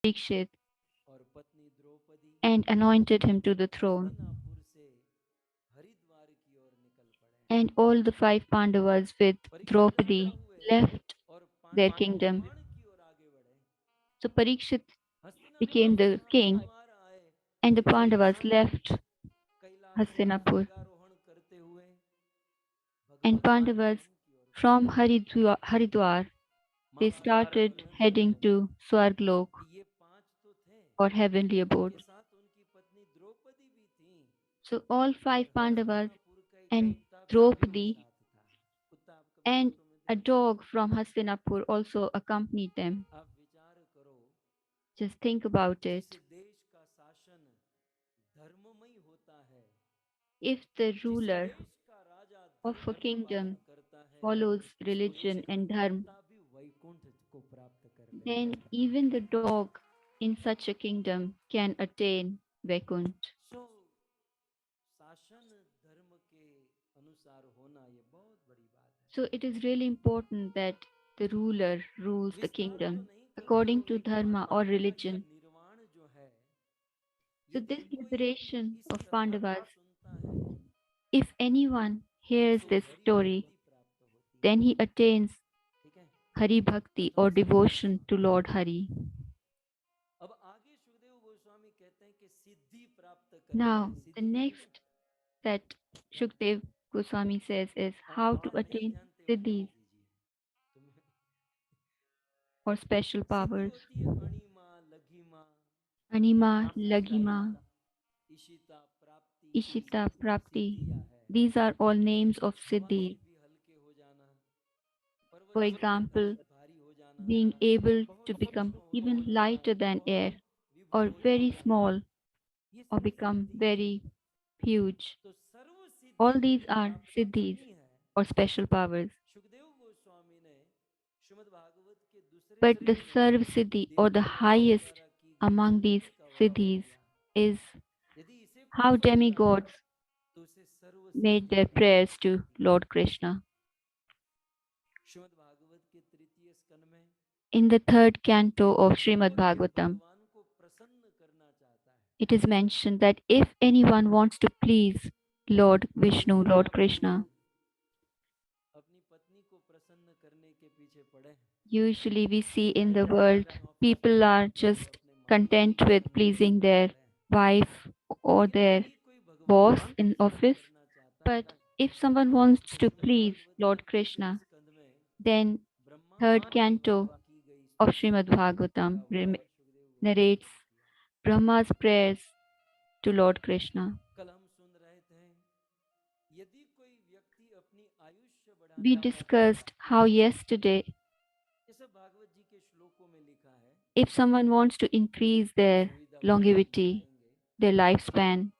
Parikshit and anointed him to the throne. And all the five Pandavas with Draupadi left their kingdom. So Parikshit became the king, and the Pandavas left Hastinapur. And Pandavas from Haridwar, they started heading to Swarglok or heavenly abode. So all five Pandavas and Draupadi and a dog from Hastinapur also accompanied them. Just think about it. If the ruler of a kingdom follows religion and dharma, then even the dog in such a kingdom can attain Vaikunt. So it is really important that the ruler rules the kingdom according to dharma or religion. So this liberation of Pandavas, if anyone hears this story, then he attains Hari Bhakti or devotion to Lord Hari. Now, the next that Shukdev Goswami says is how to attain siddhis or special powers. Anima, Lagima, Ishita, Prapti. These are all names of siddhis. For example, being able to become even lighter than air or very small or become very huge. All these are siddhis or special powers. But the Sarv Siddhi or the highest among these siddhis is how demigods made their prayers to Lord Krishna. In the third canto of Srimad Bhagavatam, it is mentioned that if anyone wants to please Lord Vishnu, Lord Krishna, usually we see in the world people are just content with pleasing their wife or their boss in office. But if someone wants to please Lord Krishna, then third canto of Srimad Bhagavatam narrates Brahma's prayers to Lord Krishna. We discussed how yesterday, if someone wants to increase their longevity, their lifespan,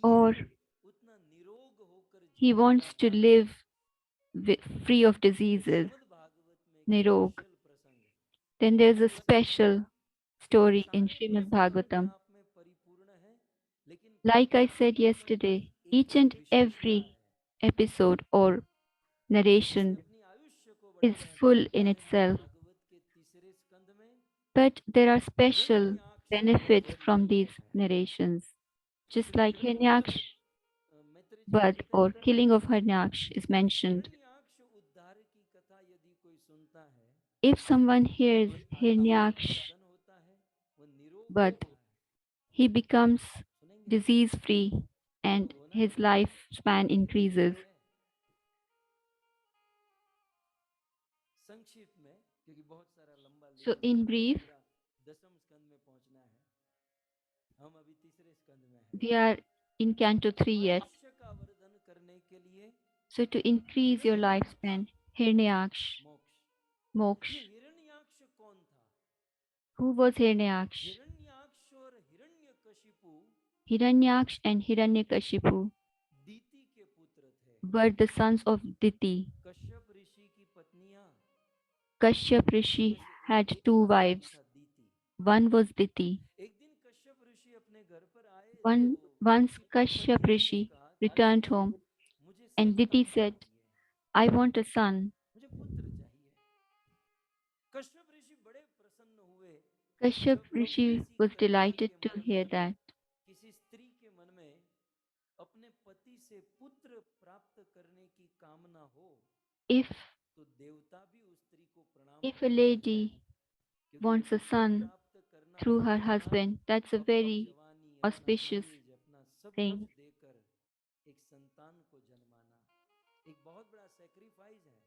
or he wants to live free of diseases, nirog, then there's a special story in Srimad Bhagavatam. Like I said yesterday, each and every episode or narration is full in itself, but there are special benefits from these narrations. Just like Hiranyaksh Vad or killing of Hiranyaksh is mentioned. If someone hears Hiranyaksh Vad, he becomes disease free and his lifespan increases. So, in brief, we are in Canto 3 yet. So, to increase your lifespan, Hiranyaksh, Moksh. Who was Hiranyaksh? Hiranyaksh and Hiranyakashipu were the sons of Diti. Kashyap Rishi had two wives. One was Diti. Once Kashyap Rishi returned home and Diti said, I want a son. Kashyap ऋषि बड़े प्रसन्न हुए Kashyap जब Rishi किसी was कन्या delighted के to मन hear में, that. किसी स्त्री के मन में अपने पति से पुत्र प्राप्त करने की कामना हो, If तो देवता भी उस स्त्री को प्रणाम if a करते हैं, lady क्योंकि wants a पुत्र son प्राप्त करना through her मतलब था husband, that's a अपनी very जवानी, अपना auspicious दहेज, अपना सब कुछ thing. देकर एक संतान को जन्माना एक बहुत बड़ा सेक्रीफाइस है,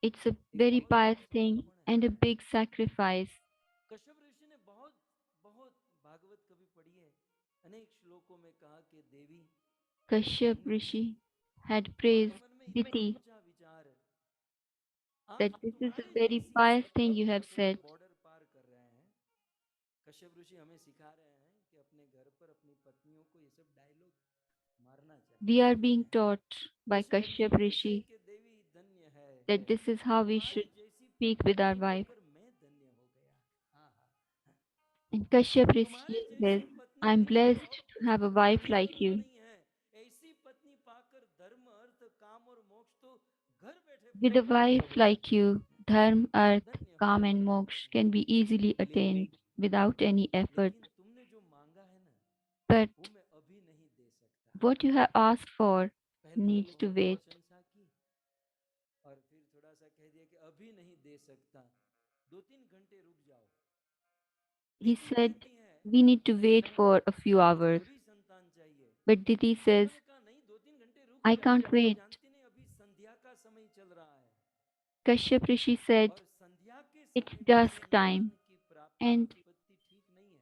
It's a एक very बहुत pious बड़ा thing समर्पण है। and a big sacrifice. Kashyap ऋषि ने बहुत बहुत भागवत कभी पढ़ी है, अनेक श्लोकों में कहा कि देवी हे Kashyap धन्य है, Rishi had तुम्हारे praised मन में इतना Diti ऊंचा विचार है, that आज this is a तुम्हारे very जैसी pious thing सपत्नी you have अगर said. बॉर्डर पार कर रहे हैं, कश्यप ऋषि हमें सिखा रहे हैं कि अपने घर पर अपनी पत्नियों को ये सब डायलॉग मारना We are चाहिए। being taught by Kashyap Rishi Kashyap कहते हैं Rishi कि देवी धन्य है, that this is how we तुम्हारी should जैसी speak with our पत्नी wife. पाकर मैं धन्य हो गया। हाँ हाँ, And Kashyap तुम्हारे Rishi says, जैसी पत्नी I'm मिली तो blessed अब to कुछ have a करने wife की like जरूरत you. नहीं है, ऐसी पत्नी पाकर धर्म अर्थ काम और मोक्ष तो घर बैठे With a प्राप्त हो wife जाएगा। like you, Dharma, Arth, धन्य हो Kam, गया and मैं। Moksha can be easily attained without any effort. लेकिन तुमने जो मांगा है ना, But वो मैं अभी नहीं दे सकता। what you have asked for पहले तो needs to बहुत wait. प्रशंसा की और फिर थोड़ा सा कह दिया कि अभी नहीं दे सकता, 2-3 घंटे रुक जाओ। He दीति said, कहती है we need to wait for a few मुझे hours. अभी संतान चाहिए। But Diti says, उन्होंने कहा नहीं, 2-3 घंटे रुक I जाओ, can't तुम wait. जानती नहीं अभी संध्या का समय चल रहा है, Kashyap Rishi said, और संध्या के it's समय में dusk संतान time की प्राप्ति and उत्पत्ति ठीक नहीं है।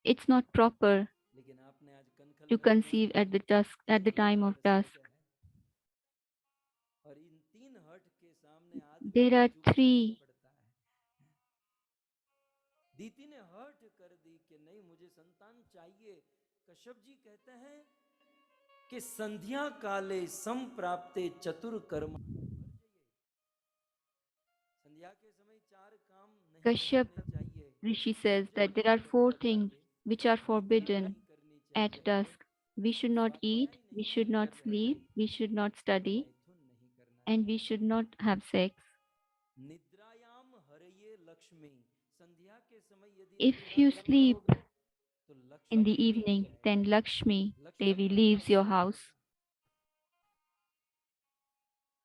it's not proper लेकिन आपने आज कनखल to में सुना conceive at the dusk, at तीन the हर्ट time of प्रसिद्ध dusk. है, और इन 3 हर्ट के सामने आदमी There को are झुकना ही three. पड़ता है। दीति ने हर्ट कर दी कि नहीं मुझे संतान चाहिए। कश्यप जी कहते हैं कि संध्या काले संप्राप्ते चतुर कर्म, संध्या के समय 4 काम नहीं Kashyap करने चाहिए। Rishi says Puja that there नहीं are four करना things चाहिए, which are निद्रा forbidden नहीं करनी at चाहिए, dusk. We should not eat, स्वाध्याय we नहीं should not करना sleep, चाहिए, we should not और study, मैथुन नहीं करना and we चाहिए। should not have sex. निद्रायाम हरये लक्ष्मी, संध्या के समय यदि If निद्रा you करने sleep लगोगे तो in लक्ष्मी the चली evening, then जाएगी, Lakshmi लक्ष्मी Devi का leaves your नाश house.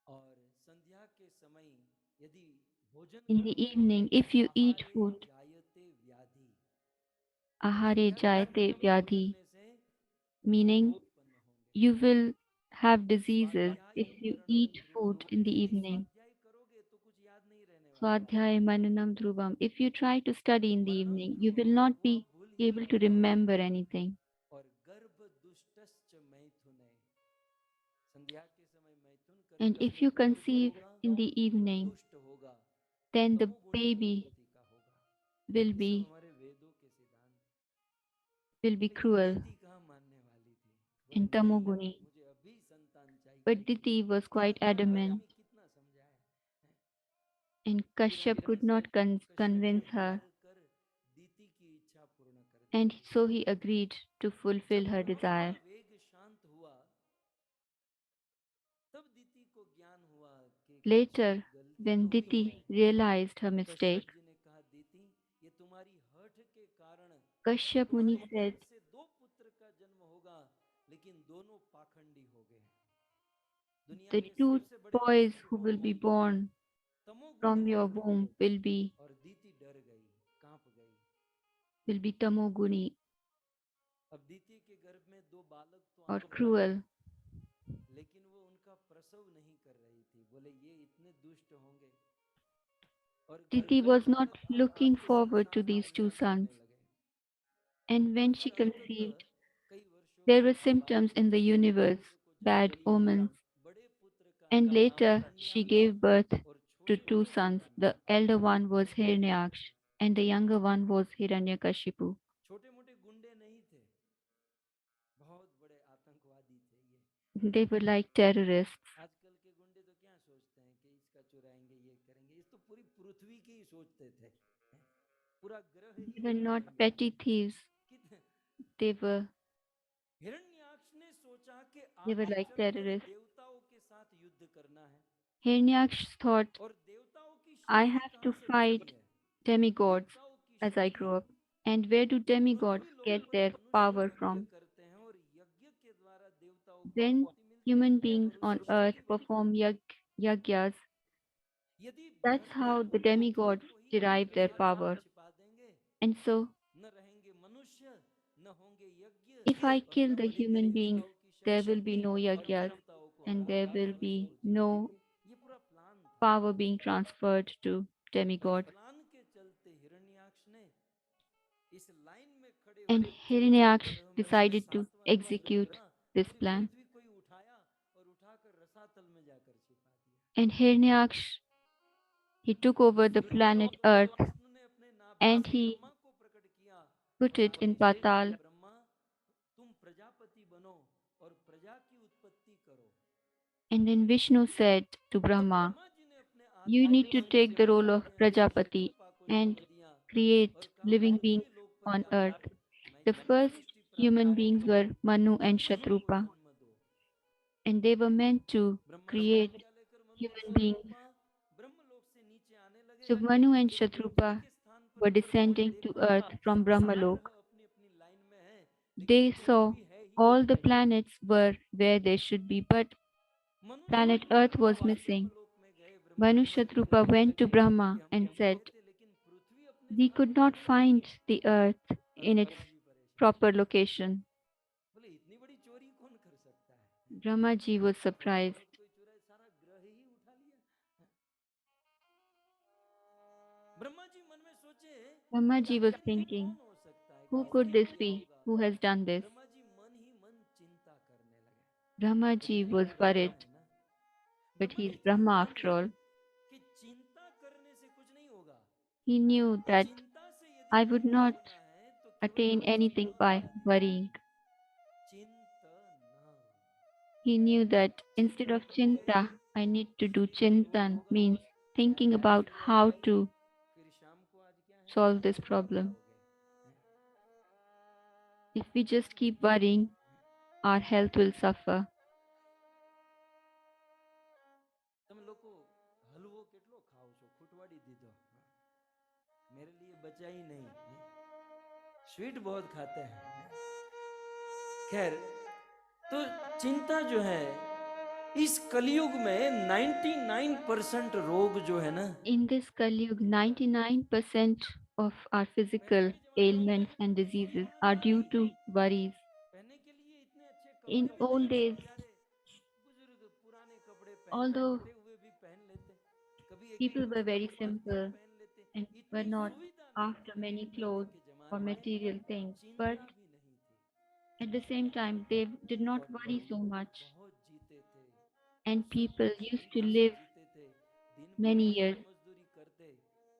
होगा। और संध्या के समय यदि भोजन In the करोगे evening, if you eat आहारे food, जायते व्याधि, ahare संध्या के समय jayate कभी vyadhi, भोजन से रोग meaning उत्पन्न होंगे। you will have diseases if Swadhyayam you मरणम eat food ध्रुवम, in the यदि evening. स्वाध्याय करोगे तो कुछ याद नहीं रहने वाला है। Swadhyaya Mananam Dhruvam. If you try to study in the मरणम evening, you will ध्रुवम, not वो be आप भूल ही able to जाओगे। remember anything. और गर्भ दुष्टश्च मैथुने, संध्या के समय मैथुन And करेगा if तो you गर्भ जो conceive होगा in the वो evening, दुष्ट होगा, then the तमोगुणी baby प्रकृति का होगा। will ये सब be हमारे वेदों के सिद्धांत। will be लेकिन cruel दीति कहाँ मानने वाली थी, बोले and नहीं tamoguni. मुझे अभी संतान चाहिए। But Diti was क्या quite करें adamant, आदमी कितना समझाए। and फिर Kashyap अंत could में not कश्यप जी convince हार her, कर दीति की इच्छा पूर्ण कर and देते so हैं। he agreed to fulfill जब her बहुत हुआ, desire. वेग शांत हुआ, तब दीति को ज्ञान हुआ कि कुछ Later, गलती when तो हुई है। Diti realized her Kashyap mistake, जी ने कहा दीति ये तुम्हारी हठ के कारण Kashyap तुम्हारे Muni said, गर्भ से 2 पुत्र का जन्म होगा, लेकिन दोनों पाखंडी हो गए। दुनिया the के two सबसे बड़े boys दुष्ट who कौन will है, be born तमोगुणी from your प्रकृति। womb और दीति डर गई, कांप गई। will be tamoguni अब दीति के गर्भ में 2 बालक तो or आने थे, cruel. लेकिन वो उनका प्रसव नहीं कर रही थी, बोले ये इतने दुष्ट होंगे। और घर Diti घर was not बालक आप looking आपके forward to संसार में these two अज्ञात sons, होने लगे। and when और she फिर conceived, अंततः कई वर्षों there में were उनके symptoms बालक in the बड़े universe, पुत्र को जन्म bad दिया। omens, बड़े पुत्र का and नाम later she Hiranyaksha gave birth और to छोटे two पुत्र sons. का The नाम elder one was Hiranyakashyap Hiranyaksh, है। and the younger one was Hiranyakashipu. छोटे मोटे गुंडे नहीं थे, बहुत बड़े आतंकवादी थे ये। They were like terrorists. आजकल के गुंडे तो क्या सोचते हैं कि इसका चुराएंगे, ये करेंगे, इस तो पूरी पृथ्वी की ही सोचते थे, पूरा ग्रह They ही were उड़ा not देंगे। petty thieves. कितने They were हिरण्याक्ष ने सोचा कि they were आगे like चलकर terrorists. देवताओं के साथ युद्ध करना है, Hiranyaksh thought, और देवताओं की I शक्ति have कहां to से fight मिलती है। demigods देवताओं की as I शक्ति grew up. And where do demigods पृथ्वी लोक get पर their मनुष्य power यज्ञ from? करते हैं और यज्ञ के द्वारा देवताओं को When शक्ति मिलती human है beings और on उसी earth शक्ति को perform yagyas, यदि that's धरती how को the खोदेंगे demigods तो ही derive their साक्षात power. छिपा देंगे। And so, न रहेंगे मनुष्य, न होंगे यज्ञ, if I और kill न the पड़ेंगे human beings, देवताओं की there will be शक्ति no और yagyas देवताओं को and हरा there will देंगे be उसको no जीतेंगे। ये पूरा प्लान था। power being transferred to और इस demigods. प्लान के चलते हिरण्याक्ष ने इस लाइन में खड़े And हुए चतुर Hiranyaksh ग्रहों में से decided to सातवां जो ग्रह execute था this पूरी plan. पृथ्वी को ही उठाया और उठाकर रसातल में जाकर छिपा दिया। And Hiranyaksh, he took over the फिर ब्रह्मा planet पुत्र Earth विष्णु ने अपने नाभि and से he ब्रह्मा को प्रकट किया put और it in बोले हे Patal. ब्रह्मा, तुम प्रजापति बनो और प्रजा की उत्पत्ति करो। And then Vishnu said to तब Brahma, ब्रह्मा जी ने अपने you need to आत्माभिमान take से the role of हंसते हंसते Prajapati शतरूपा को and जन्म दिया और create कहा living beings पृथ्वी लोक पर on जाकर earth. मैं The जन्म first सृष्टि प्राप्त human beings करूंगा, were Manu तुम and मनु को Shatrupa, जन्म दो। and they were meant to Brahma ji create आज्ञा लेकर मनु और human beings. शतरूपा ब्रह्मलोक से नीचे आने लगे। So Manu and जब पृथ्वी Shatrupa के स्थान पर were ऊपर गए, descending to देखा earth from सारे Brahmalok. ग्रह अपनी अपनी लाइन में हैं, लेकिन They saw पृथ्वी है ही all नहीं the कहीं। planets were where they should be, but Manu planet Shatarupa Earth was वापस missing. ब्रह्मलोक में गए। ब्रह्मा Manu जी से कहने Shatrupa लगे went to कि Brahma हम and तो said, गए थे लेकिन पृथ्वी अपने we स्थान could पर not नहीं मिली। find the earth आज in its ब्रह्मा जी परेशान। proper location. बोले इतनी बड़ी चोरी कौन कर सकता है? Brahma ji was थोड़ा surprised. बहुत कोई चुराए, सारा ग्रह ही उठा लिया। ब्रह्मा जी मन में सोचे Brahma कि ji was आखिर ये thinking, कौन हो सकता है, who किसने could this किया be? होगा? Who has done this? Brahma ji मन ही मन चिंता करने लगे। Brahma लेकिन ji एक was बात worried, ध्यान है ना, but Brahma he ji is Brahma जानते after थे all. कि चिंता करने से कुछ नहीं होगा। He knew that चिंता से यदि I would मुक्त not होना है तो केवल attain anything by चिंतन, worrying. चिंतना। He knew that instead चिंतन of करोगे chinta, I need to do शरीर में रोग chintan, होगा, means thinking about बीमारी how आएगी, to फिर शाम को आज क्या है solve कल this क्या हो problem. जाओगे। If we just keep worrying, our health will suffer. તમે લોકો હલવો કેટલો ખાઓ છો, ખૂટવાડી દીધો, मेरे लिए बचा ही नहीं। स्वीट बहुत खाते हैं। खैर, तो चिंता जो है इस कलयुग में 99% रोग जो है ना, In this Kalyug, 99% of our पहले physical के जमाने में ailments and सुई diseases वहां are नहीं due थी, to worries. पहनने के लिए इतने अच्छे In कपड़े भी old नहीं थे। days, बेचारे बुजुर्ग पुराने कपड़े पहनकर although फटे हुए भी पहन लेते, कभी एक एक people were बस्ता very उतार के भी simple पहन लेते। and were इतनी not सुविधा नहीं after थी many पहले clothes के or जमाने में, material things, but चिंता भी नहीं थी at the same time, they did not और worry लोग so much. बहुत जीते थे, And सब people used to शांति से live जीते थे। दिन भर many years मेहनत मजदूरी करते,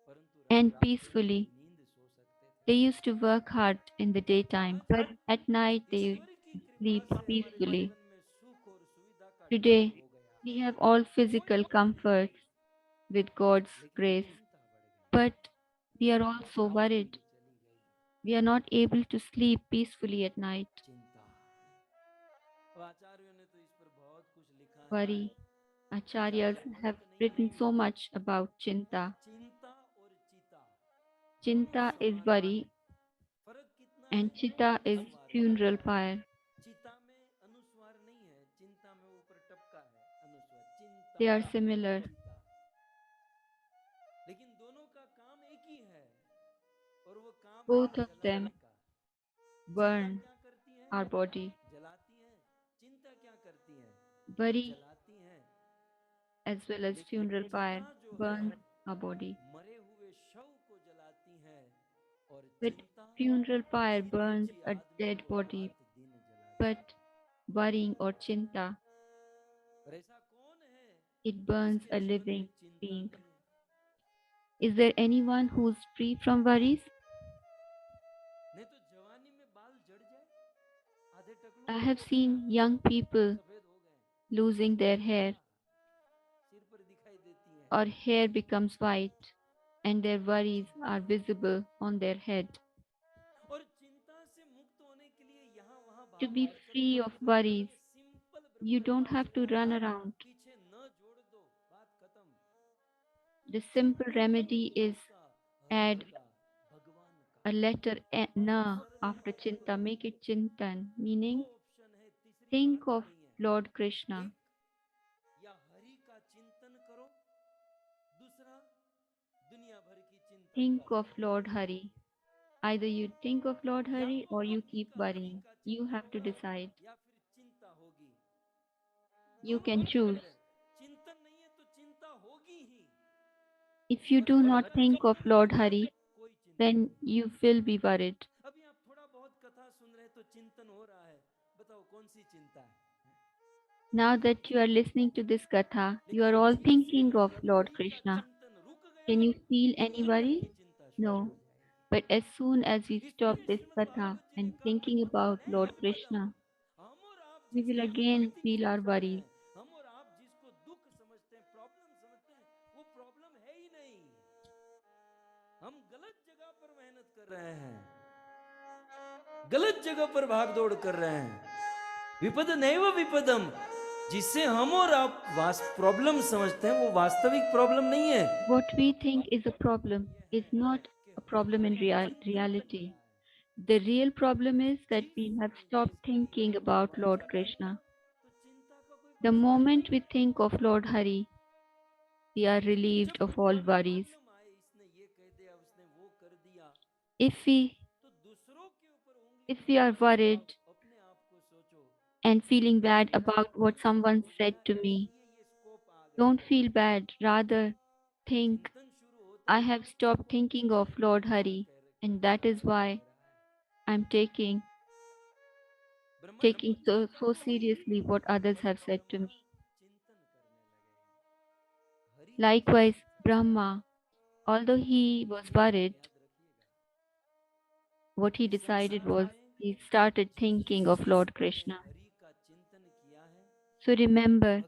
परंतु रात and रात भर peacefully. नींद सो सकते They थे। used to work hard in the daytime, but आज at night they ईश्वर की कृपा sleep से हमारे peacefully. जीवन में सुख और सुविधा का ढेर Today, हो गया, we have all कोई physical चिंता नहीं comforts रही, with God's लेकिन grace, चिंता बढ़ गई, but we are also worried. नींद चली गई। We are not able to sleep peacefully at night. चिंता, और आचार्यों ने तो इस पर बहुत कुछ लिखा है, Worry. ज्यादा Acharyas have फर्क नहीं written है। so much about Chinta. चिंता और चिता दोनों Chinta is समान है, worry फर्क कितना है and Chitta is अनुस्वार funeral का। pyre. चिता में अनुस्वार नहीं है, चिंता में ऊपर टपका है अनुस्वार, They चिंता are similar. चिता, लेकिन दोनों का काम एक ही है और वो काम है Both of जलाने them का। चिता burn क्या करती है? our body. जलाती है। चिंता क्या करती है? Worry जलाती है। as well as लेकिन funeral pyre चिता जो है burns our body. मरे हुए शव को जलाती है और But चिंता funeral pyre जीते burns जी a आदमी dead को body. रात दिन जलाती है। But worrying or Chinta, और ऐसा कौन है it burns जिसके a जीवन में living चिंता being. नहीं है? Is there anyone who's free from worries? नहीं तो जवानी में बाल झड़ जाए, आधे टकलू I हो have गए, seen young people सफेद हो गए, losing their hair चिंता सिर पर दिखाई देती है। or hair becomes white and their worries are visible on their head. और चिंता से मुक्त होने के लिए यहाँ वहाँ To भाग be दौड़ करके free of कुछ नहीं worries, करना, सिंपल you ब्रह्म don't ज्ञान have to से run हाथ around. पीछे न जोड़ दो, बात खत्म। The simple चिंतन remedy करो is उसका, add a letter na after chinta, make it chintan, meaning think of Lord Krishna. या हरि का चिंतन करो, दूसरा दुनिया भर की चिंता Think of करते Lord Hari. Either you think of Lord हैं। या Hari तो or you हरि keep का worrying. You चिंतन have to करो decide. या फिर चिंता होगी। You दोनों can नहीं choose. कर रहे, चिंतन नहीं है तो चिंता होगी ही। If you और do अगर not हरि think of चिंतन नहीं Lord है Hari, कोई चिंता then you will be worried. अभी आप थोड़ा बहुत कथा सुन रहे तो चिंतन हो रहा है, बताओ कौन सी चिंता है? Now that you are listening to this katha, you are लेकिन all जिस thinking of Lord हरि का Krishna. चिंतन रुक गया, Can you feel any दुनिया भर worry? की चिंता शुरू No. हो जाएगी। But as soon as we stop इसलिए this श्रीमद् katha भागवत जी ने and कहा thinking about विपदम Lord विपदम, Krishna, हम और आप we will जिसको again विपत्ति feel our समझ रहे worries. हैं, हम और आप जिसको दुख समझते हैं, प्रॉब्लम समझते हैं, वो प्रॉब्लम है ही नहीं। हम गलत जगह पर मेहनत कर रहे हैं, गलत जगह पर भाग दौड़ कर रहे हैं। विपद नैव विपदम, जिससे हम और आप प्रॉब्लम समझते हैं, वो वास्तविक प्रॉब्लम नहीं है। What we think is a problem is not a problem in reality. The real problem is that we have stopped thinking about Lord Krishna. The moment we think of Lord Hari, we are relieved of all worries. If we are worried and feeling bad about what someone said to me, don't feel bad. Rather, think, I have stopped thinking of Lord Hari, and that is why I'm taking so seriously what others have said to me. Likewise, Brahma, although he was worried, what he decided was he started thinking of Lord Krishna. So remember,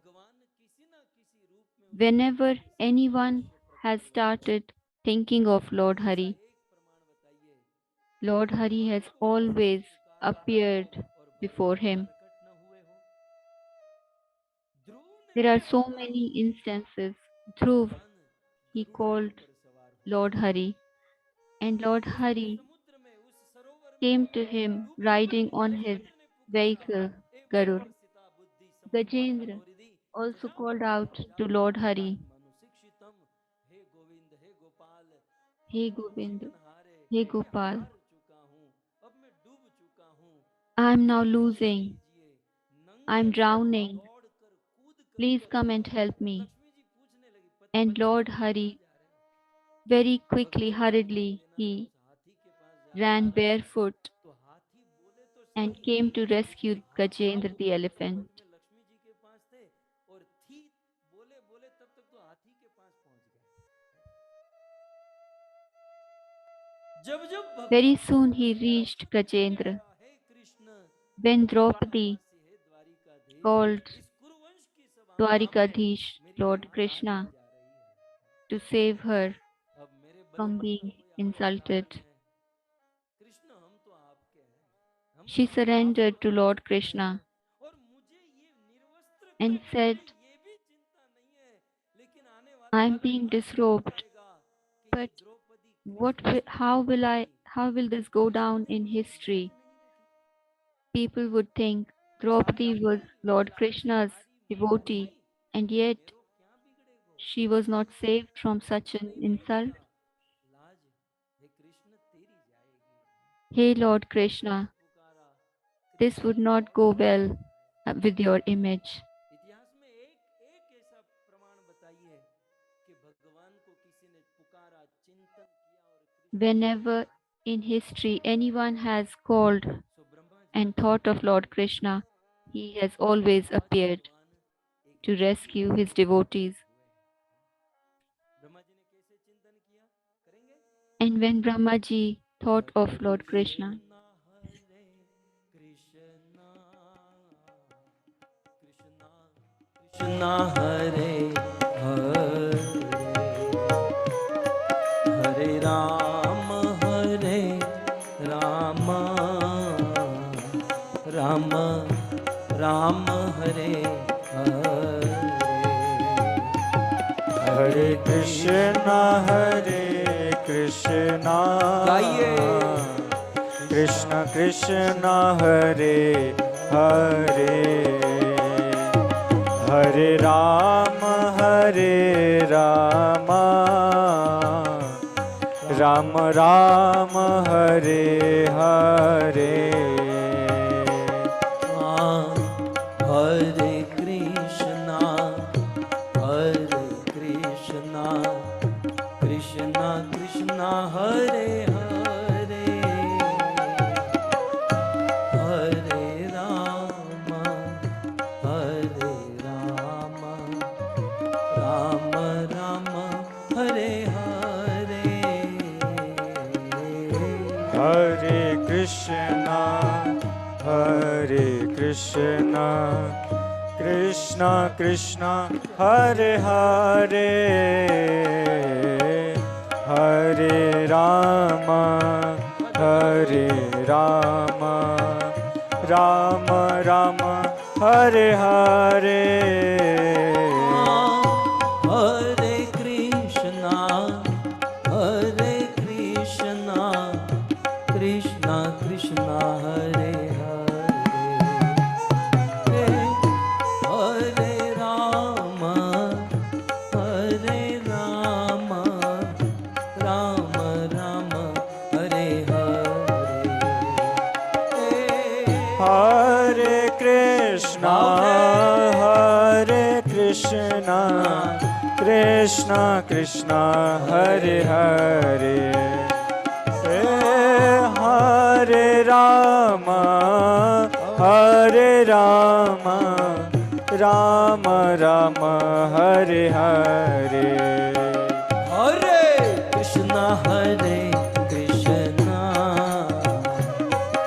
whenever anyone has started thinking of Lord Hari, Lord Hari has always appeared before him. There are so many instances. Dhruv, he called Lord Hari, and Lord Hari came to him riding on his vehicle, Garud. Gajendra also called out to Lord Hari, Hey Govind, Hey Gopal, I am now losing, I am drowning, please come and help me. And Lord Hari, very quickly, hurriedly, he ran barefoot and came to rescue Gajendra the elephant. Very soon he reached Gajendra. When Draupadi called Dwarikadhish, Lord Krishna, to save her from being insulted, she surrendered to Lord Krishna and said, I am being disrobed, but how will this go down in history? People would think Draupadi was Lord Krishna's devotee, and yet she was not saved from such an insult. Hey Lord Krishna, this would not go well with your image. Whenever in history anyone has called and thought of Lord Krishna, he has always appeared to rescue his devotees. And when Brahmaji thought of Lord Krishna, Krishna Hare Hare, Hare Rama Hare Rama, Rama Rama Hare Hare, Hare Krishna Hare Krishna गाइए। कृष्ण कृष्ण हरे हरे हरे राम राम राम हरे हरे हरे कृष्णा कृष्णा कृष्णा हरे हरे हरे राम राम राम हरे हरे हरे कृष्णा कृष्णा कृष्णा हरे हरे हरे राम राम राम हरे हरे हरे कृष्णा कृष्णा कृष्णा हरे हरे हरे राम राम राम हरे हरे हरे कृष्णा कृष्णा कृष्णा हरे हरे हरे राम राम राम हरे हरे हरे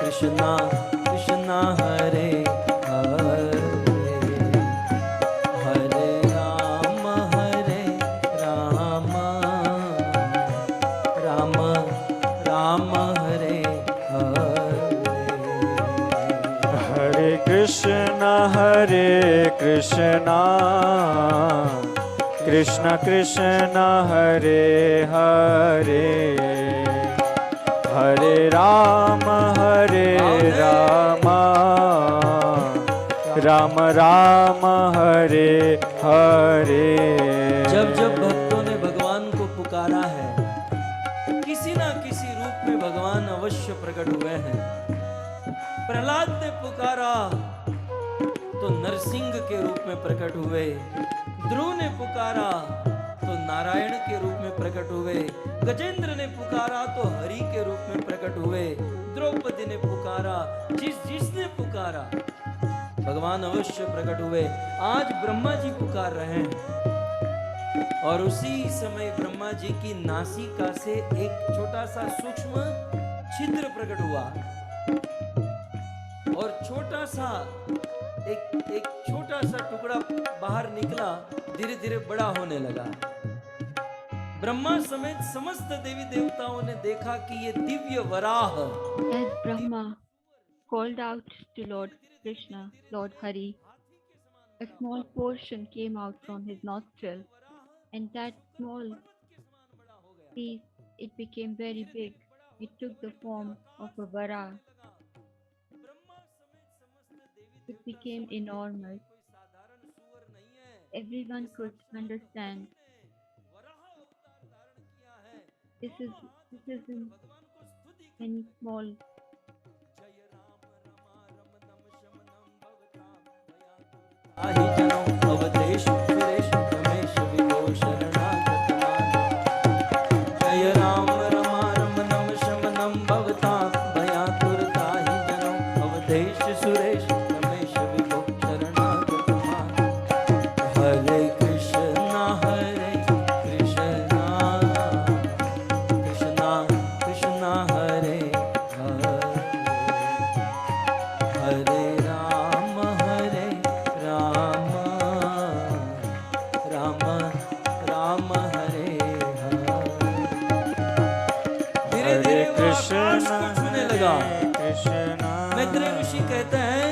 कृष्णा कृष्णा कृष्णा हरे हरे हरे राम राम राम हरे हरे हरे कृष्णा कृष्ण कृष्ण हरे हरे हरे राम राम हरे हरे जब जब भक्तों ने भगवान को पुकारा है, किसी ना किसी रूप में भगवान अवश्य प्रकट हुए हैं। प्रहलाद ने पुकारा तो नरसिंह के रूप में प्रकट हुए, ध्रुव ने पुकारा तो नारायण के रूप में प्रकट हुए, गजेंद्र ने पुकारा तो हरि के रूप में प्रकट हुए, द्रौपदी ने पुकारा, जिसने पुकारा भगवान अवश्य प्रकट हुए। आज ब्रह्मा जी पुकार रहे हैं और उसी समय ब्रह्मा जी की नासिका से एक छोटा सा सूक्ष्म छिद्र प्रकट हुआ और छोटा सा एक छोटा सा टुकड़ा बाहर निकला, धीरे धीरे बड़ा होने लगा। ब्रह्मा समेत समस्त देवी देवताओं ने देखा कि ये Divya Varaha. As Brahma called out to Lord Krishna, Lord Hari, a small portion came out from his nostril, and that small piece, it became very big. It took the form of a vara. It became enormous. Everyone could understand this isn't any small. आहि जनो अवधेश सुरेश रमेश विभो शरणागत जय राम रमा रमनम शमनम भवतां भयातुरताहि जनो अवधेश सुरेश रमेश विभो शरणागत हरे कृष्णा कृष्णा कृष्णा हरे हरे राम राम हरे धीरे धीरे वो आकाश को छूने लगा। मैत्रेय ऋषि कहते हैं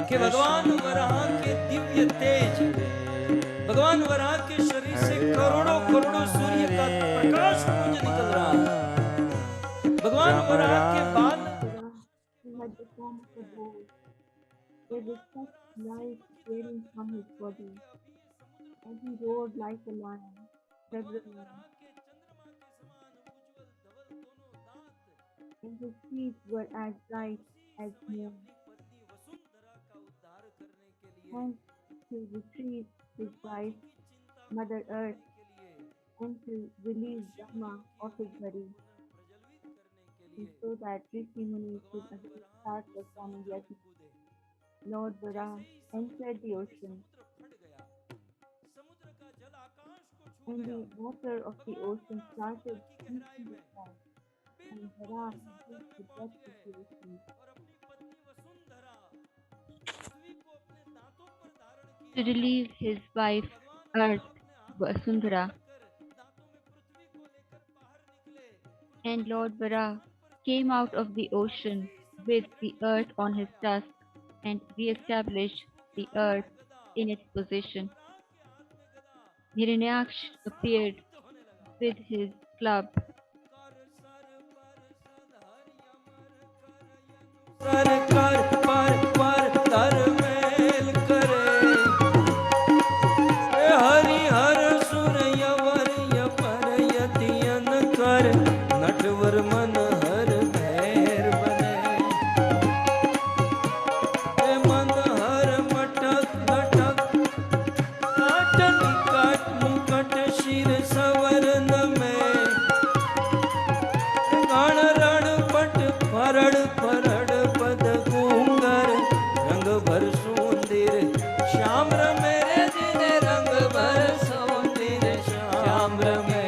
कि भगवान वराह के दिव्य तेज, भगवान वराह के शरीर से करोड़ों करोड़ों सूर्य का प्रकाश मुझे निकल रहा यमराज के बाल He had the form of a bull. There was such light radiating from his body, and he roared like a lion. Several lions, and his teeth were as bright as moon. Hence, to retrieve his wife, Mother Earth, and to relieve Brahma of his worry, and so that Rishi Muni could again start performing yajna. Lord Vara entered the ocean, and the water of the ocean started reaching the sky, and Vara had reached the depths of the ocean. To relieve his wife, Earth, Vasundhara, and Lord Vara came out of the ocean with the earth on his tusk and re-established the earth in its position. Hiranyaksh appeared with his club कर कर पर तरमेल करे हरि हर सुर यवर यपर यतियन कर नटवर मन हर भैर बने मन हर मटक नटक काट निकट मुकट शिर सवरन में गण रण पट फरड़ फरड़ पद घूंगर रंग भर सुंदर श्याम रमे रे जिने रंग भर सुंदर श्याम रमे।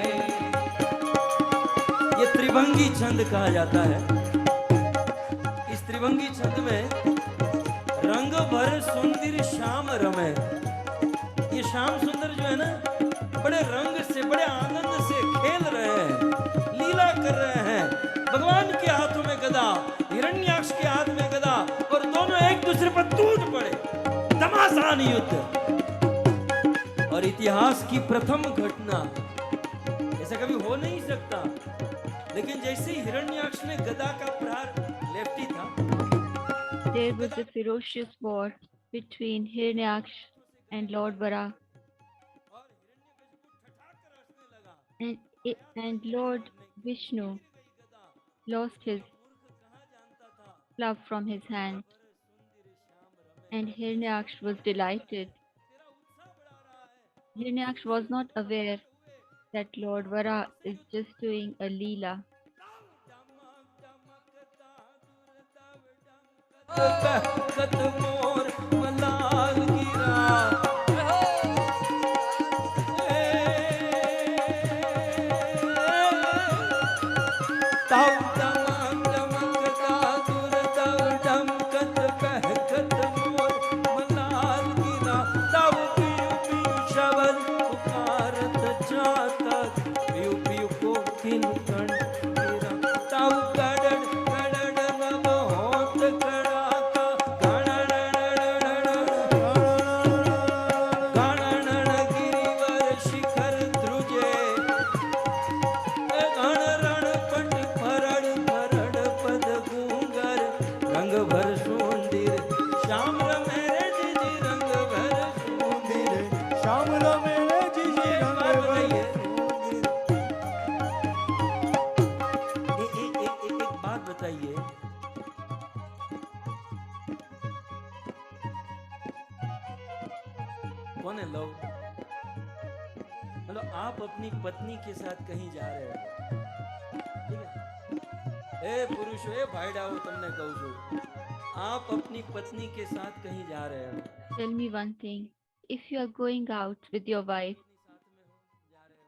ये त्रिभंगी छंद कहा जाता है। इस त्रिभंगी छंद में रंग भर सुंदर श्याम रमे, ये श्याम सुंदर जो है ना बड़े रंग से बड़े आनंद से खेल रहे हैं, लीला कर रहे हैं। भगवान के हाथों में गदा, हिरण्याक्ष के हाथ में गदा, और दोनों एक दूसरे पर टूट पड़े, घमासान युद्ध। और इतिहास की प्रथम घटना, ऐसा कभी हो नहीं सकता, लेकिन जैसे ही हिरण्याक्ष ने गदा का प्रहार, लेफ्टी था, there was a ferocious war between Hiranyaksh and Lord Vara, and Lord Vishnu lost his club from his hand, and Hiranyaksh was delighted. Hiranyaksh was not aware that Lord Vara is just doing a leela. कत मोर मलाल गिरा ताऊ दमक दमकता दुर तव दमकत बहकत मोर मलाल गिरा ताऊ PU PU शबद पुकारत जातक पियु पियु को किन कण गिरा ताऊ गड़ड़ गड़ड़ नभ होत कड़ाका गणन गिरिवर शिखर ध्रुजे गण रण पट फरड़ फरड़ पद गूंगर रंग भर सुंदर श्याम रमे रे जिजी रंग भर सुंदर श्याम रमे रे जिजी एक बार बताइए, एक बात बताइए, कौन है लव? मतलब आप अपनी पत्नी के साथ कहीं जा रहे हो, ठीक है? ए पुरुष ए भाईडाओ तुमने कहूं છું, आप अपनी पत्नी के साथ कहीं जा रहे हो, Tell me one thing. If you are going out with your wife जा रहे हो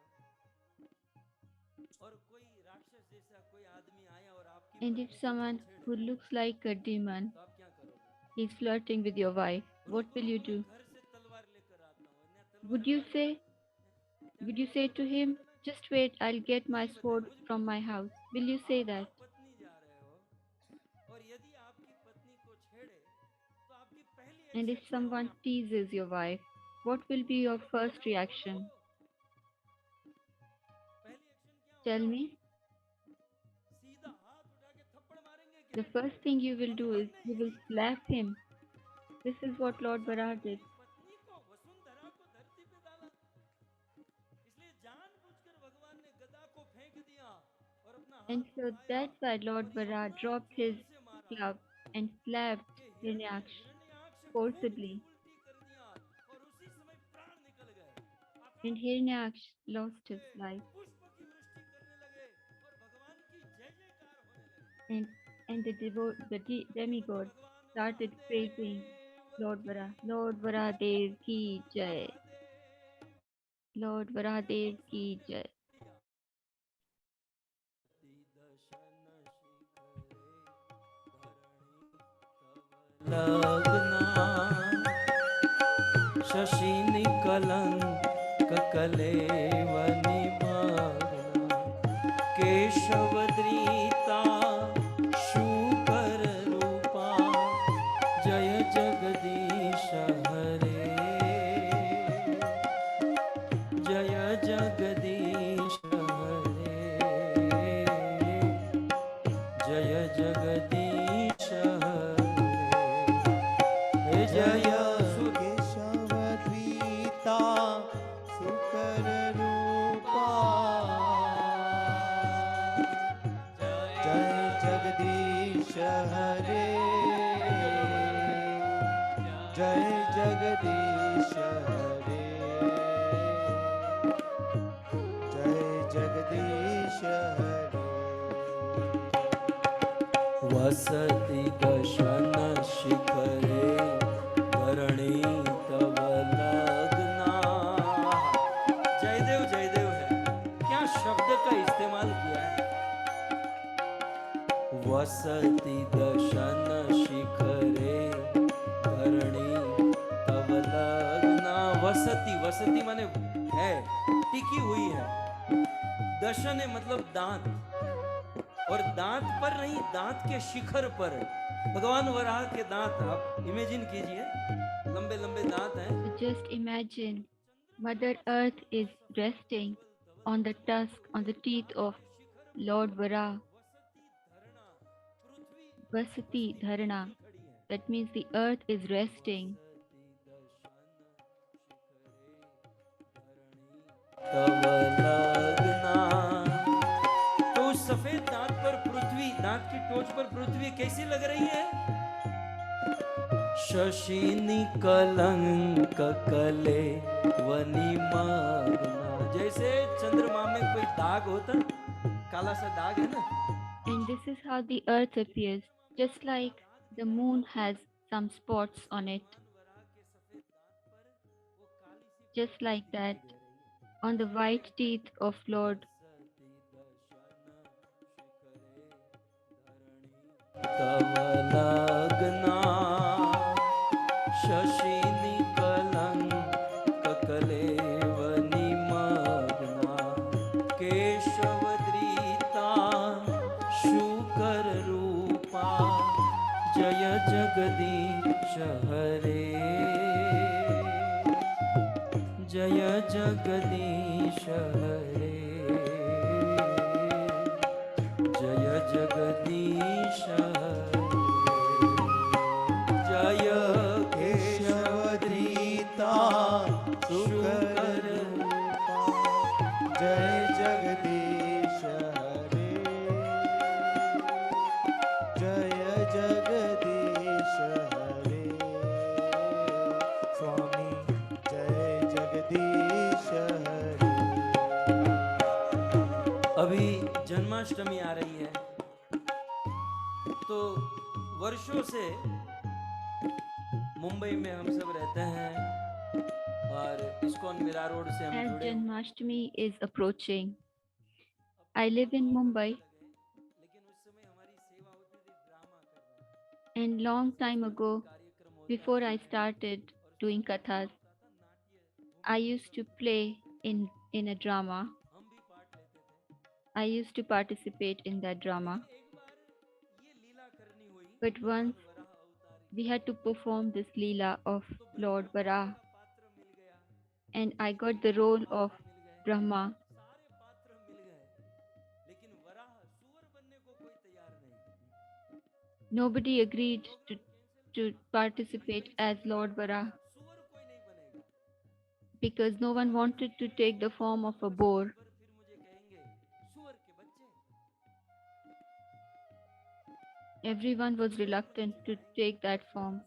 और कोई राक्षस जैसा कोई आदमी आया और आपकी and if someone who looks like a demon तो आप क्या करोगे? is flirting with your wife, what will you do? घर से तलवार लेकर आता हूँ, मैं Would you say to him, just wait, I'll get my sword from my house? Will you say that? पत्नी जा रहे हो और यदि आपकी पत्नी को छेड़े तो आपकी पहली And if someone teases your wife, what will be your first reaction? पहली एक्शन क्या Tell me. सीधा हाथ उठा के the first thing you will do is you will slap him. This is what Lord Vara did. पत्नी को वसुंधरा को धरती पे डाला, इसलिए जानबूझकर भगवान ने गदा को फेंक दिया और अपना And हाथ so उठाया that's why Lord और Vara इतना dropped his जोर से मारा club and slapped कि Hiranyaksh हिरण्याक्ष खून की forcibly. उल्टी कर दिया और उसी समय प्राण निकल गए। And Akash Hiranyaksh lost his life. पुष्प की वृष्टि करने लगे और भगवान की जय जयकार होने लगी। And and the बोलो demigod भगवान started praising Varahadev Lord Vara. की Lord Varadev ki jai. Varahadev Lord Varadev ki jai. लगना शशि निकलंक कलेवनि मग्ना केशव दृता शूकर रूपा जय जगदीश हरे जय जगदीश हरे जय जगदीश हरे जय केशवद्वीता सुकर रूपा जय जगदीश हरे जय जगदीश हरे जय जगदीश हरे वसति दशन शिखरे धरणी तव लगना। जयदेव है, क्या शब्द का इस्तेमाल किया है। वसति दशन शिखरे धरणी तव लगना। वसति माने है, टिकी हुई है। दशन है मतलब दांत, और दांत पर नहीं, दांत के शिखर पर भगवान वराह के दांत आप इमेजिन कीजिए, लंबे लंबे दांत हैं। So just imagine Mother Earth is resting on the tusk, on the teeth of Lord Vara. Vasati Dharana. That means the earth is resting. तव लगना। तो उस सफेद दांत पर पृथ्वी, दांत की टोच पर पृथ्वी कैसी लग रही है। शशि निकलंक कले वनि मग्ना। जैसे चंद्रमा में कोई दाग होता, काला सा दाग है ना। And this is how the earth appears, just like the moon has some spots on it. Just like that, on the white teeth of Lord तव लगना शशि निकलंक कलेवनि मग्ना केशव दृता शूकर रूपा जय जगदीश हरे जय जगदीश हरे जय जगदीश जय केशवधृता सुकर रूपा जय जगदीश हरे जय जगदीश हरे स्वामी जय जगदीश हरे। अभी जन्माष्टमी आ रही है, तो वर्षों से मुंबई में हम सब रहते हैं और इस्कॉन मीरा रोड से हम as जुड़े। Janmashtami is approaching. I live in Mumbai, लेकिन उस समय हमारी सेवा होती थी ड्रामा करना, and long time ago, कार्यक्रम होता before I started doing kathas, I used to play in a drama. हम भी पार्ट लेते थे। I used to participate in that drama. एक बार ये लीला करनी हुई, But once वराह अवतार की, we had to perform this Leela of Lord Vara, पात्र मिल गया, and I got the role of मिल गए, Brahma. सारे पात्र मिल गए, लेकिन वराह सुअर बनने को कोई तैयार नहीं। Nobody agreed to participate as Lord Vara सुअर कोई नहीं बनेगा। because no one wanted to take the form of a boar. पर फिर मुझे कहेंगे सुअर के बच्चे Everyone was reluctant to take that form.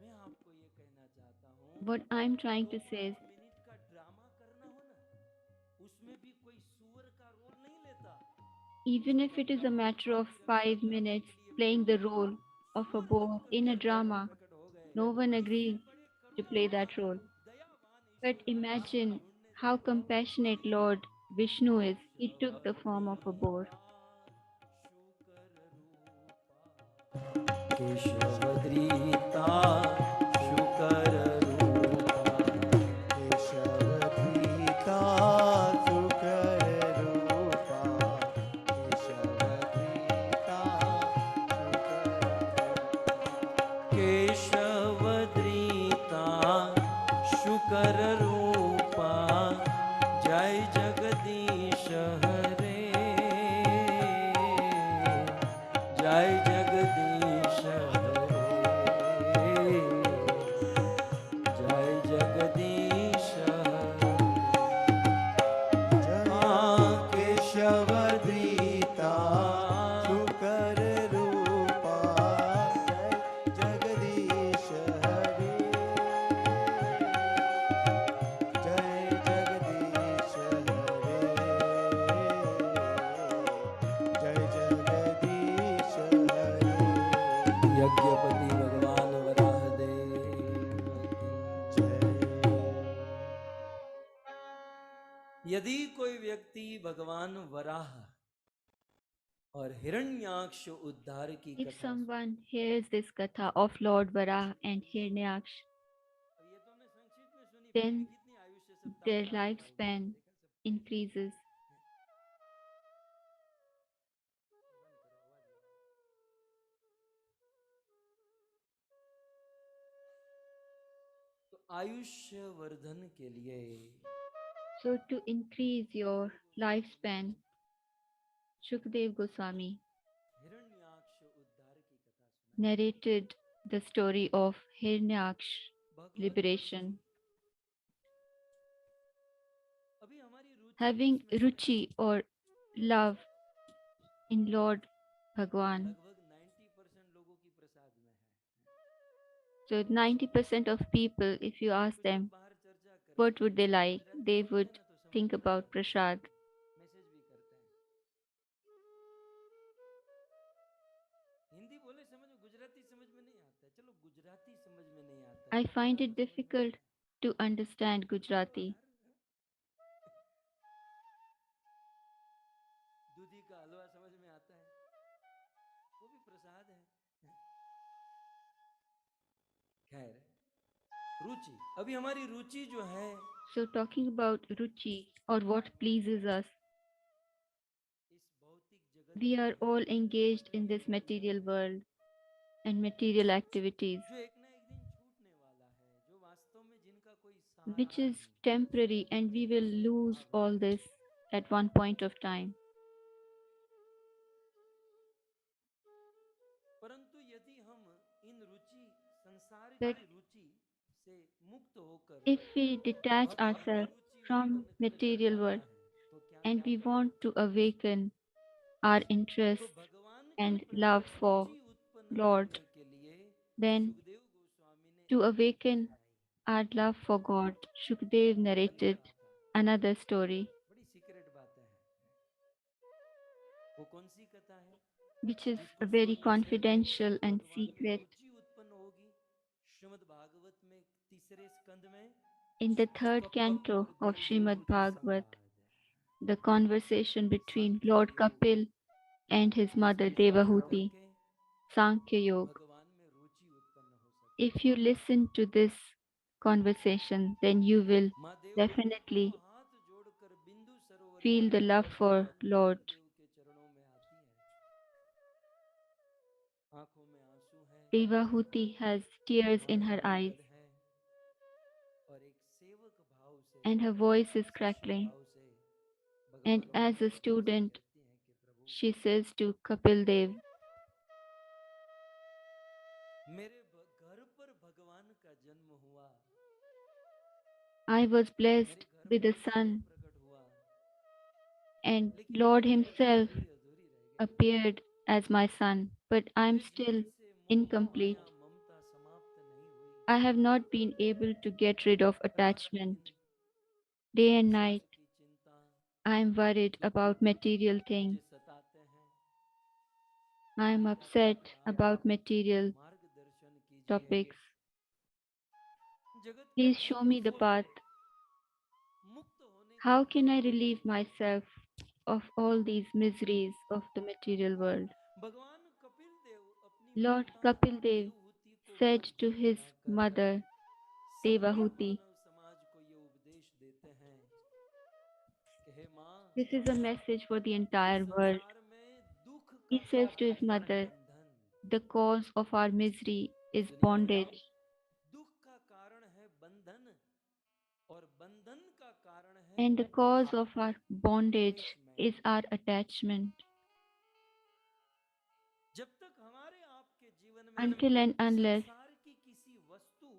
मैं आपको ये कहना चाहता हूँ What I'm trying दो to say is, पाँच मिनट का ड्रामा करना हो ना उसमें भी कोई सुअर का रोल नहीं लेता। even if it is a भगवान matter of की रक्षा 5 minutes करने के लिए playing the role of a सुअर boar बनकर in a धरती पर drama, प्रकट हो no गए। one इससे agreed बड़े to play करुणावान that role. दयावान But ईश्वर आप कहाँ imagine ढूंढने how जाते हो। compassionate Lord Vishnu is. He took the form of a boar. केशवद्रीता शुकर रूपा केशवधीता सुकर रूपा केशवधीता केशवद्रीता शुकर रूपा जय जगदीश हरे जय जगदीश हरे जय जगदीश केशवधीता सुकर रूपा जगदीश हरे जय जगदीश हरे जय जगदीश हरे यज्ञपति भगवान वराहदेव जय यदि कोई व्यक्ति भगवान वराह और हिरण्याक्ष उद्धार की If कथा someone hears this katha of Lord Varaha and Hiranyaksh, अब ये तो हमने संक्षिप्त में सुनी then पहले कितनी आयुष्य 57 their साल बताई lifespan देखा सब increases. तो आयुष्य वर्धन के लिए So, to increase your lifespan, Shukdev Goswami Hiranyaksha उद्धार की कथा सुनाई narrated the story of Hiranyaksh Bhagavad liberation. अभी हमारी रुचि Having किसमें है? ruchi or love in Lord Bhagwan, लगभग 90% लोगों की प्रसाद में है। so 90% of people, if you ask कुछ लोग them बाहर चर्चा करते what would they हैं like, गुजराती they बोलते would हैं ना तो समझ think में आ about जाता prasad. है मैसेज भी करते हैं हिंदी बोले समझ में गुजराती समझ में नहीं आता है चलो गुजराती समझ में नहीं आता है I तो find प्रसाद it समझ में difficult आता है to understand Gujarati. यार दूधी का हलवा समझ में आता है वो भी प्रसाद है खैर रुचि अभी हमारी रुचि जो है So, talking about ruchi or what pleases us, इस भौतिक जगत we में are all engaged in this material world and material activities, जो एक ना एक दिन छूटने वाला है जो वास्तव में जिनका कोई सहारा which is नहीं temporary, and we will lose all this at one point of time. परंतु यदि हम इन रुचि संसार But की रुचि से मुक्त होकर if we detach Bhagavad ourselves Ruchi from उत्पन्न करना material चाहना world है तो क्या and क्या we करें want to awaken our interest तो भगवान के and प्रति love for रुचि उत्पन्न Lord, करने के लिए then सुखदेव गोस्वामी ने to एक कथा awaken सुनाई our love for God, Shukdev बड़ी narrated बात है another story, बड़ी सीक्रेट बातें हैं वो कौन सी कथा है which is जिसको very सुनने से confidential and भगवान में secret. रुचि उत्पन्न होगी श्रीमद् भागवत में तीसरे स्कंद में In the third कपक canto और of गरुदेव Srimad की Bhagavad, संवाद the conversation between Sankhya Lord योग Kapil and his mother इसको सुनकर Devahuti, के Sankhya Yoga. भगवान में रुचि उत्पन्न हो सकती If you listen to this conversation, then you will है माँ देवहूति definitely दोनों हाथ जोड़कर बिंदु सरोवर feel the किनारे love पर for भगवान Lord. देव के चरणों में आती है आंखों में आंसू है Devahuti has tears in हाथ her eyes जोड़कर है और एक सेवक भाव से and her voice is शिष्य crackling. भाव से And भगवान as a को अर्ज student, करती हैं कि प्रभु she says to Kapil Dev, मेरे घर पर भगवान का जन्म हुआ, I was मेरे blessed घर with a पर ईश्वर son, प्रकट हुआ, and लेकिन Lord पूजा तो Himself अधूरी अधूरी रह गई। appeared as my son, but I'm मेरे still जीवन से मोह incomplete. माया ममता समाप्त नहीं I हुई। have not been able to get rid of रात attachment. दिन Day and संसार night, की चिंता I am worried दुख about material things. मुझे सताते हैं। I am कृपया कर upset आप about material मार्गदर्शन कीजिए। topics. जगत के Please show me the दुखों से path. मुक्त होने का How can I मार्ग relieve दीजिए। myself of all these miseries of the material world? भगवान कपिल देव अपनी Lord माता Kapil Dev देवहूति को said to मध्यम his बनाकर mother समग्र Devahuti, मानव समाज को ये उपदेश देते हैं कि हे माँ, this is a message for the इस entire world. संसार में दुख He का says to कारण his है mother, बंधन। the cause of our misery is सुनिए, bondage, दुख का कारण है बंधन और बंधन का कारण है and the cause of आपका our bondage is attachment. our attachment. जब तक हमारे आपके जीवन में Until and unless, संसार की किसी वस्तु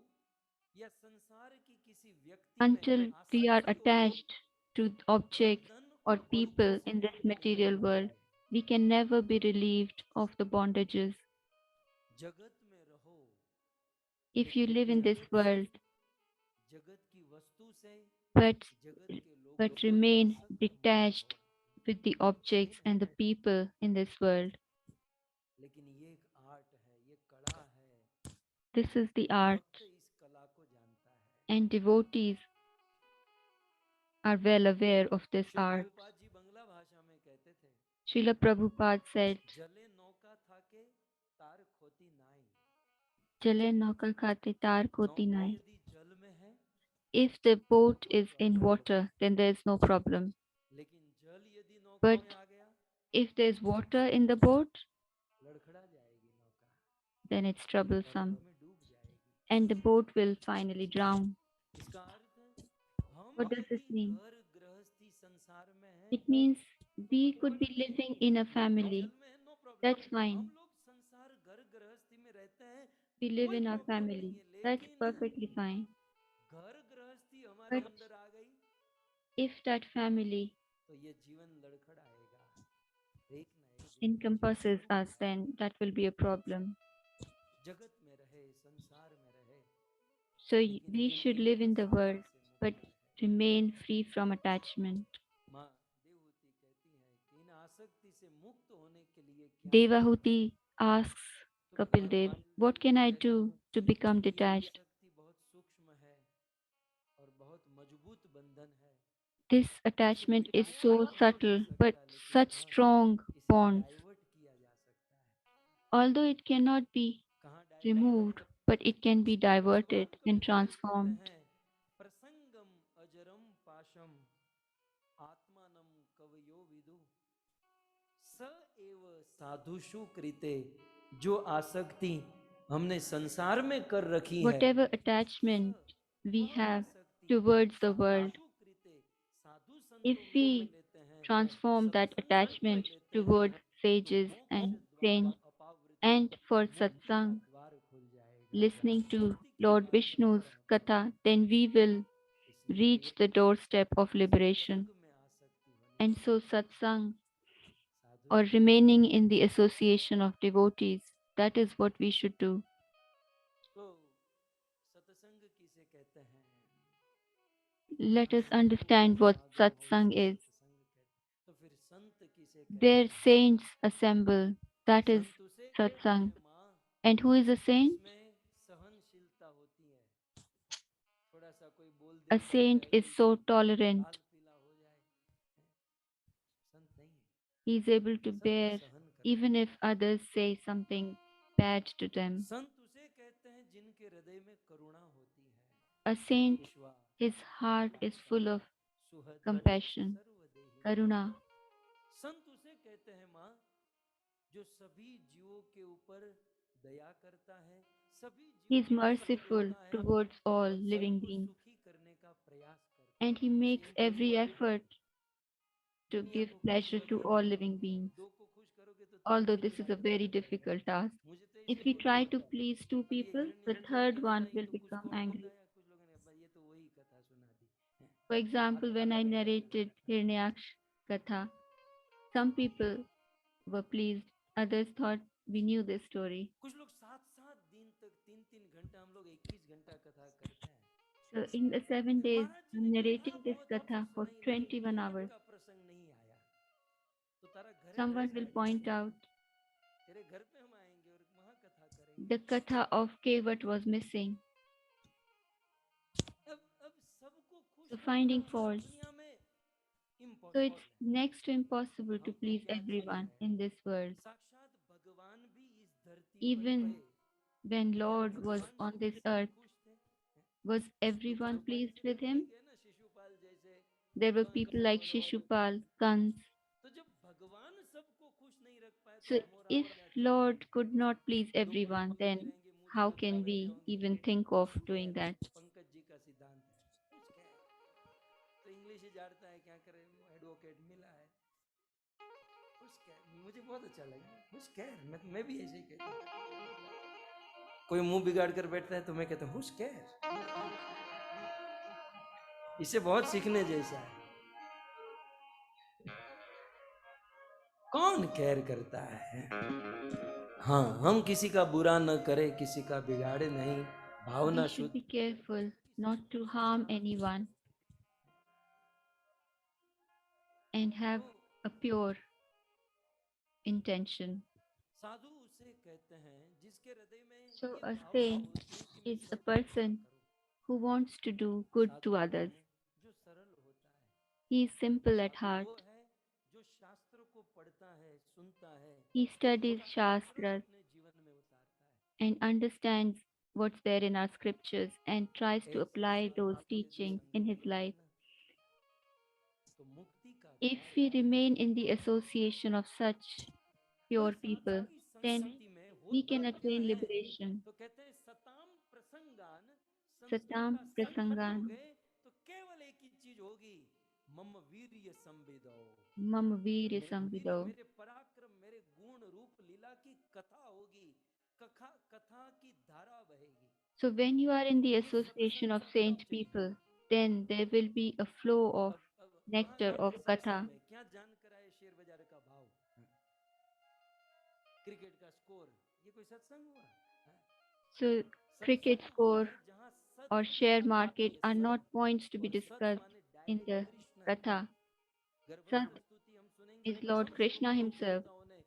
या संसार की किसी व्यक्ति में until we are आसक्ति और attached to objects बंधन or और बंधकों people से in this मुक्त नहीं material world, होंगे, we can never be relieved of the bondages. जगत में रहो If you लेकिन live in this जगत से, world, जगत की वस्तु से, but जगत के लोगों but से remain आसक्त मत detached रहो। with the objects and the people in this world. लेकिन ये एक आर्ट है, ये कला है, This is the और art, भक्त इस कला को जानता है। and devotees are well aware of this शिल art. प्रभुपाद जी बंगला भाषा में कहते थे, Srila Prabhupada said, जले नौका था के तार खोती नाई। Jale nauka khate tar koti नौका nai. यदि जल में है If the तो boat कोई is in प्रॉब्लम नहीं, water, then there is no problem. लेकिन जल यदि नौका But में आ गया, if there is water in the boat, लड़खड़ा जाएगी नौका then it's और troublesome, अंत में डूब जाएगी। and the boat will finally drown. इसका अर्थ है, हम What does this यदि mean? घर गृहस्थी संसार में हैं It means we तो could be ठीक है, living in a नौका family. जल में है, नो प्रॉब्लम। That's fine. हम लोग संसार घर गृहस्थी में रहते हैं, We live कोई in our प्रॉब्लम नहीं family. है, That's लेकिन perfectly fine. घर गृहस्थी हमारे But अंदर आ गई if that family तो ये जीवन लड़खड़ाएगा, एक ना एक दिन ये encompasses जीवन us, then that will be a problem. जगत में रहे, संसार में रहे, So लेकिन we एक should live in the आसक्ति world, से but मुक्त रहे। remain free from attachment. माँ देवहूति कहती है कि इन आसक्ति से मुक्त होने के लिए क्या करूं? Devahuti asks तो Kapil भगवान Dev, Kapil what Dev can I कहते do हैं to become कि ये detached? आसक्ति बहुत सूक्ष्म है और बहुत मजबूत बंधन है। This इसे attachment is मिटाया so तो नहीं जा subtle, but सकता, लेकिन such हाँ, strong इसे bonds. डाइवर्ट किया जा सकता है। Although it cannot be कहाँ डाइवर्ट removed, करें? but it can be diverted भगवान and कपिल देव कहते transformed. हैं, प्रसंगम अजरम पाशम आत्मानम कवयो विदु स एव साधुषु कृते। जो आसक्ति हमने संसार में कर रखी है, Whatever attachment स we वह have आसक्ति towards the world, साधु कृते, साधु if संतों में we लेते हैं, transform that सत्संग में कर attachment लेते हैं, towards तो sages मोक्ष and द्वार saints अपावृतम, and for मुक्ति का satsang, द्वार खुल जाएगा, listening to मुक्ति के Lord द्वार पर Vishnu's खड़ा हो katha, जाएगा। then we will इसलिए reach the doorstep of liberation. सत्संग में आसक्ति होनी And so, चाहिए, satsang साधु or संगत remaining में। in the association of devotees, that is what we should do. तो सत्संग किसे कहते हैं? Let जहाँ us संतों का understand what समागम हो satsang उसे is. सत्संग कहते हैं। तो फिर संत किसे कहते Where हैं? saints assemble, that is संत उसे कहते satsang. हैं माँ And who is a saint? जिसमें सहनशीलता होती है। थोड़ा सा कोई बोल A देता saint है, is कोई so लाल tolerant. पीला हो जाए, संत नहीं है। He is able to Sant bear सहन करता even है। if others say something bad to them. संत उसे कहते हैं जिनके हृदय में करुणा होती है, A saint, विश्वास, his heart is full of Suhrud, compassion, सर्वदेही। karuna. संत उसे कहते हैं माँ जो सभी जीवों के ऊपर दया करता है, सभी He जीवों is के सुख merciful देखता है towards all और living सबको beings, सुखी करने का प्रयास करता and है। he makes सेंट वही every है, effort to दुनिया give को खुश pleasure to रखना। all living beings. दो को खुश करोगे तो तीन Although को this is a divide very कर देगा। difficult task, मुझे तो If we try to please two people, the third one will become angry. For example, when I narrated Hiranyaksh Katha, some people were pleased, others thought we knew this story. कुछ लोग 7-7 दिन तक 3-3 घंटा हम लोग 21 घंटा कथा करते हैं So in the 7 days, Maharaj ji I'm ने narrating कहा this बहुत बार katha तो for सुनाई लेकिन 21 केवट hours. का प्रसंग नहीं आया तो तारा घरे Someone कैसे will आएगा? point out तेरे घर पे हम आएंगे और महाकथा करेंगे the katha of Kevat was missing. अब सबको खुश So रखना finding faults. दुनिया में So impossible it's next to impossible to हम तो please क्या जीव everyone हैं in this world. साक्षात भगवान भी इस धरती पर Even गए when क्या Lord was भगवान on सभी this से earth, खुश थे was कुछ तो everyone हमारे pleased तरह with के him? भी है ना शिशुपाल जैसे There were Kans people like और Shishupal, Kans. तो जब भगवान सबको खुश नहीं रख पाए तो So हम और if आप क्या चीज हैं Lord could not please दो कोड़े everyone, पंखे then रहेंगे मुंह how चिपकाए can बैठे we होंगे even think of खुश doing कह that? पंकज जी का सिद्धांत है खुश कह तो इंग्लिश ही जानता है क्या करे एडवोकेट मिला है खुश कह मुझे बहुत अच्छा लगा खुश कह मैं भी ऐसे ही कहता हूँ कोई मुंह बिगाड़ कर बैठता है तो मैं कहता हूँ खुश कह इसे बहुत सीखने जैसा है कौन केयर करता है हाँ हम किसी का बुरा न करें किसी का बिगाड़े नहीं भावना We should शुद्ध be careful not to harm anyone and have a pure intention. साधु उसे कहते हैं जिसके हृदय में So ये a भावना saint होती है कि मैं is a सबका person भला करूं who wants to do good Sadhu to वो others. है जो सरल होता है He is simple at Sadhu heart. वो है जो शास्त्र को पढ़ता है सुनता है He studies उसका आचरण Shastras अपने जीवन में उतारता है and understands what's there in our scriptures and tries to ऐसे apply those सद्भाव के जो teachings संगी in his मिलते life. हैं ना तो मुक्ति का If द्वार we remain in the association of such और pure साधु people, की then संगति में we होता can क्या attain है liberation. तो कहते हैं सताम प्रसंगान संतों Satam का संगठन हो prasangan गए तो केवल एक ही चीज होगी मम वीर्य संविदो mam veer मेरे वीर्य samvido. मेरे पराक्रम मेरे गुण रूप लीला की कथा होगी कथा कथा की धारा बहेगी So when you are in the ये association सत्संग of से तब saint चाहिए people, then there will be a flow of अब nectar महाराज of के सत्संग katha. में क्या जानकर आए शेयर बाजार का भाव क्रिकेट का स्कोर ये कोई सत्संग हुआ So cricket सत्संग वो score है जहां सत or की share बात market होती है are not सत points to be और सत discussed माने in डायरेक्ट the कृष्ण है katha. गर्भ Sat स्तुति हम सुनेंगे is Lord समस्त Krishna गुरुओं के himself. देवताओं ने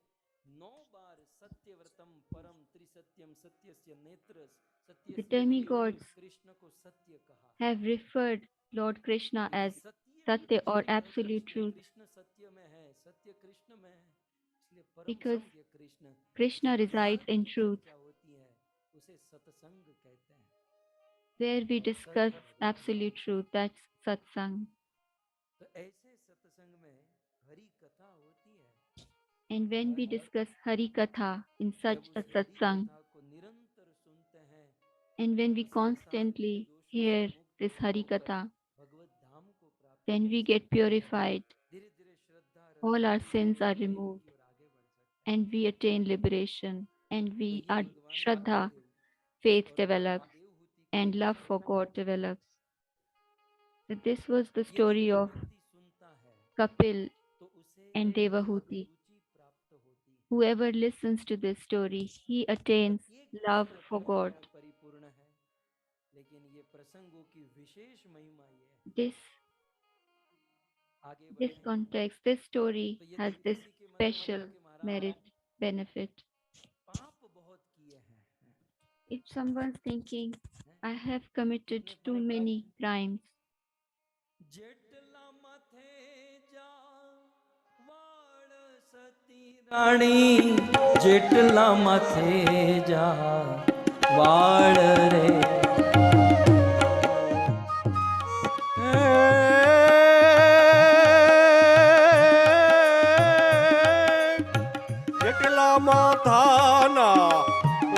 9 बार सत्यव्रतम परम त्रिसत्यम सत्यस्य नेत्र The सत्यस्य demigods कृष्ण को सत्य कहा have referred Lord Krishna क्योंकि as सत्य में Satya or कृष्ण है absolute इसलिए truth कृष्ण सत्य में है सत्य कृष्ण में है इसलिए परम because सत्य कृष्ण Krishna जब resides वेदांत in की truth, चर्चा होती है उसे सत्संग कहते हैं where we और सत discuss है भगवान absolute truth. That's satsang. तो ऐसे सत्संग में हरि कथा होती है And when we discuss Hari Katha in such जब a उस हरि satsang, कथा को निरंतर सुनते हैं and when we संसार के constantly दोषों से hear मुक्त this Hari होकर Katha, भगवत धाम को प्राप्त then कर we सकते get हैं purified, धीरे धीरे श्रद्धा all हृदय our में sins are प्रेम की removed, ओर आगे बढ़ सकते हैं and we attain liberation, and तो we ये our भगवान Shraddha, महादेव faith और develops, महादेवहूति का and एक love for स्वरूप God है develops. So this was the यदि story कोई of व्यक्ति सुनता है Kapil तो उसे and Devahuti. अभिरुचि प्राप्त होती है Whoever listens to this story, he attains प्रत्येक love प्रश्न for अपने God. में परिपूर्ण है लेकिन ये प्रसंगों की विशेष महिमा ये है This आगे this बढ़े context, this story तो has यदि this किसी के मन में special मतलब कि महाराज merit, benefit. पाप बहुत किए हैं If someone's thinking, I have committed कितने too पाप many crimes, जेठला माथे जा वाळ सती राणी जेठला माथे जा वाळ रे જેટલા માથાના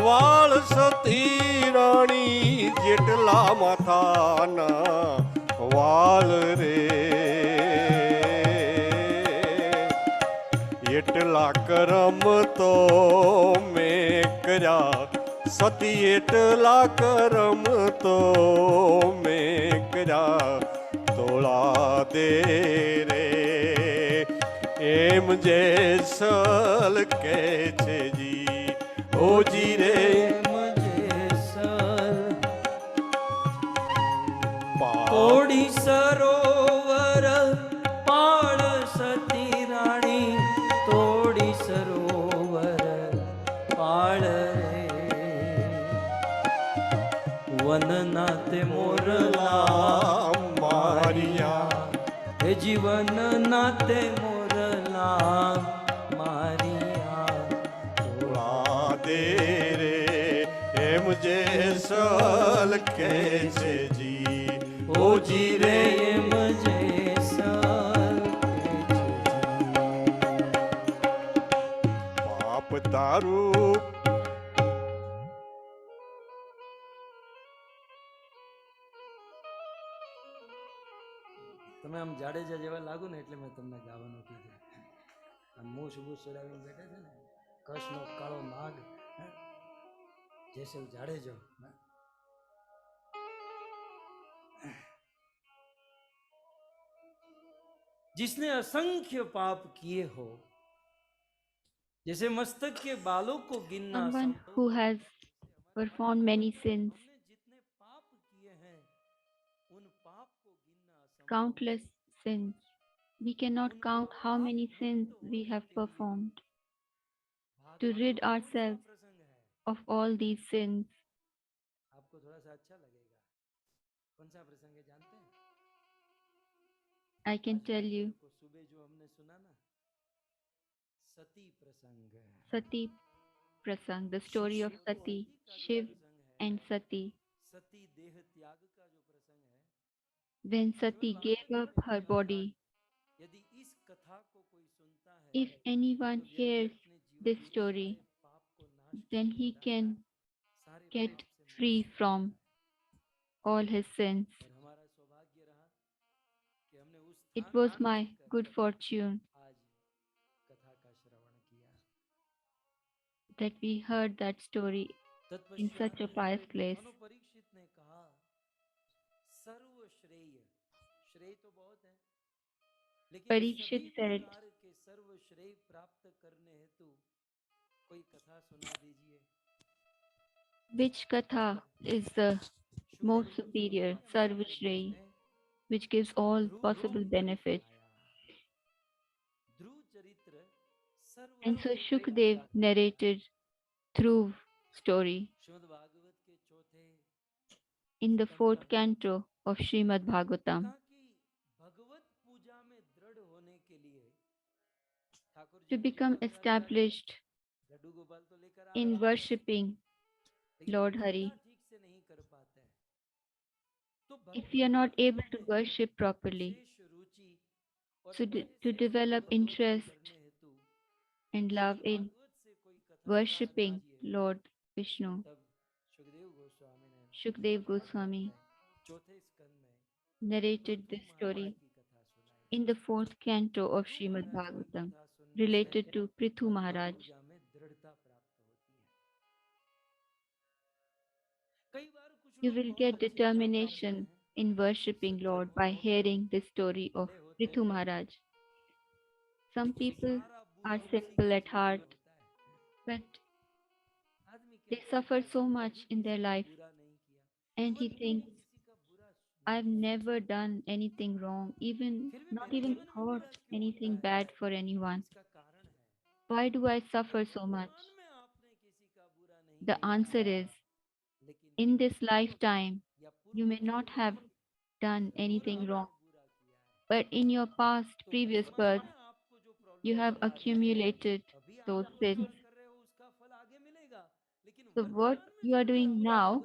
વાળ સતી રાણી જેટલા માથાના વાળ રે એટલા એટલા કરમ તો મેં કર્યા સતી એટલા કરમ તો મેં કર્યા તોળા દે રે એમ જે સલ કે છે જી ઓજી રે ઓડી સરોવર પાળ સતી રાણી તોડી સરોવર પાળ રે વનના તે મોરલા મારિયા હે જીવન નાતે મોરલા મારિયા તોળા દે રે એમ જે સલ કે છે જી ઓજી રે એમ જે પાપ તારું તમે આમ જાડેજા જેવા લાગો ને એટલે મેં તમને ગાવાનું કીધું આમ મૂછ બૂછ ચડાવીને બેઠા છે ને કચ્છનો કાળો નાગ જેસલ જાડેજો जिसने असंख्य पाप किए हो जैसे मस्तक के बालों को गिनना Someone संभव who has performed many sins, हमने जितने पाप किए हैं उन पाप को गिनना असंभव countless sins. We cannot count how many sins we have performed. To rid ourselves प्रसंग है of all these sins, आपको थोड़ा सा अच्छा लगेगा कौन सा प्रसंग है जानते हैं I can tell you, को सुबह जो हमने सुना ना सती प्रसंग Sati Prasang, the story of Sati, Shiv and Sati. सती देह त्याग का जो प्रसंग है When Sati gave up her body, यदि इस कथा को कोई सुनता है if anyone तो व्यक्ति hears अपने जीवन this के story, सारे पाप को नाश then he can सारे get पाप से free मुक्त from all his sins. और हमारा सौभाग्य रहा कि हमने उस It स्थान was पर my बैठकर good fortune आज कथा का श्रवण किया that we heard that story in such a pious place. Manu Parikshit ने कहा सर्व श्रेय श्रेय तो बहुत है लेकिन Parikshit सभी said, प्रकार के सर्व श्रेय प्राप्त करने हेतु कोई कथा सुना दीजिए which katha is the most superior, Sarvashri, which gives all possible benefits? ध्रुव चरित्र And so Shukdev narrated through story Shrimad Bhagavat के चौथे in the fourth canto of Srimad Bhagavatam. कहा कि भगवत पूजा में दृढ़ होने के लिए ठाकुर जी To को become बहुत established लड्डू गोपाल तो लेकर आ in रहे हैं, worshipping लेकिन Lord पूजा Hari, ठीक से नहीं कर पाते हैं तो if we are not able to worship properly, विशेष रुचि और so to ऐसे develop अनुभव interest करने हेतु and love in भागवत से कोई कथा worshipping सुना दीजिए। Lord Vishnu, तब सुखदेव गोस्वामी ने Shukdev Goswami चौथे स्कंद में narrated this story महाराज की कथा सुनाई in the fourth canto of Srimad Bhagavatam कथा सुनने related to Prithu Maharaj. पूजा में दृढ़ता प्राप्त होती है कई बार कुछ You लोग will बहुत get अच्छी determination in worshipping Lord by hearing the story of Prithu Maharaj. Some people are simple at heart, but they suffer so much in their life, and he thinks, I've never done anything wrong, not even thought anything bad for anyone. Why do I suffer so much? The answer is, in this lifetime, you may not have done anything wrong, but in your past, previous birth, you have accumulated those sins. So what you are doing now,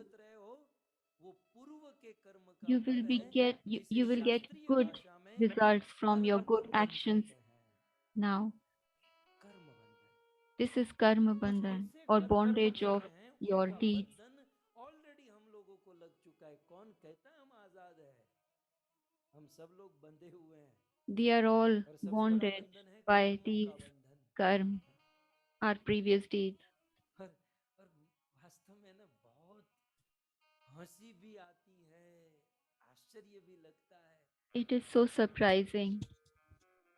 you will get good results from your good actions now. This is karma bandhan or bondage of your deeds. Already हम लोगों को लग चुका है कौन कहता है हम आजाद है हम सब लोग बंधे हुए हैं They are all और सबसे बड़ा bonded बंधन है by कर्मों these का बंधन karma, our previous deeds. और वास्तव में ना बहुत हंसी भी आती है, आश्चर्य भी लगता है। It is so surprising.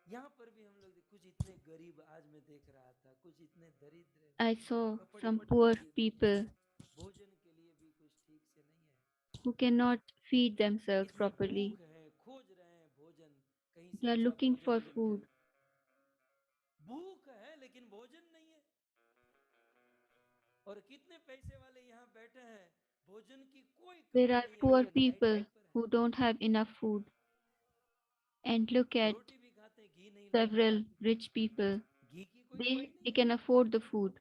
यहाँ पर भी हम लोग कुछ इतने गरीब, आज मैं देख रहा था, कुछ इतने दरिद्र, I saw कपड़े some उपड़े के poor लिए भी नहीं people है, भोजन के लिए भी कुछ ठीक से नहीं है, who cannot feed themselves इतनी properly. भूख है, खोज रहे हैं भोजन, कहीं से They are अच्छा looking भोजन for मिल food. जाए। भूख है लेकिन भोजन नहीं है। और कितने पैसे वाले यहाँ बैठे हैं, भोजन की कोई There कमी are नहीं है, poor उनके डाइट people प्रॉपर है, who don't have enough food. And look at रोटी भी खाते हैं, घी नहीं लगता several है, rich people. घी की कोई They, कमी they नहीं है। can afford the food,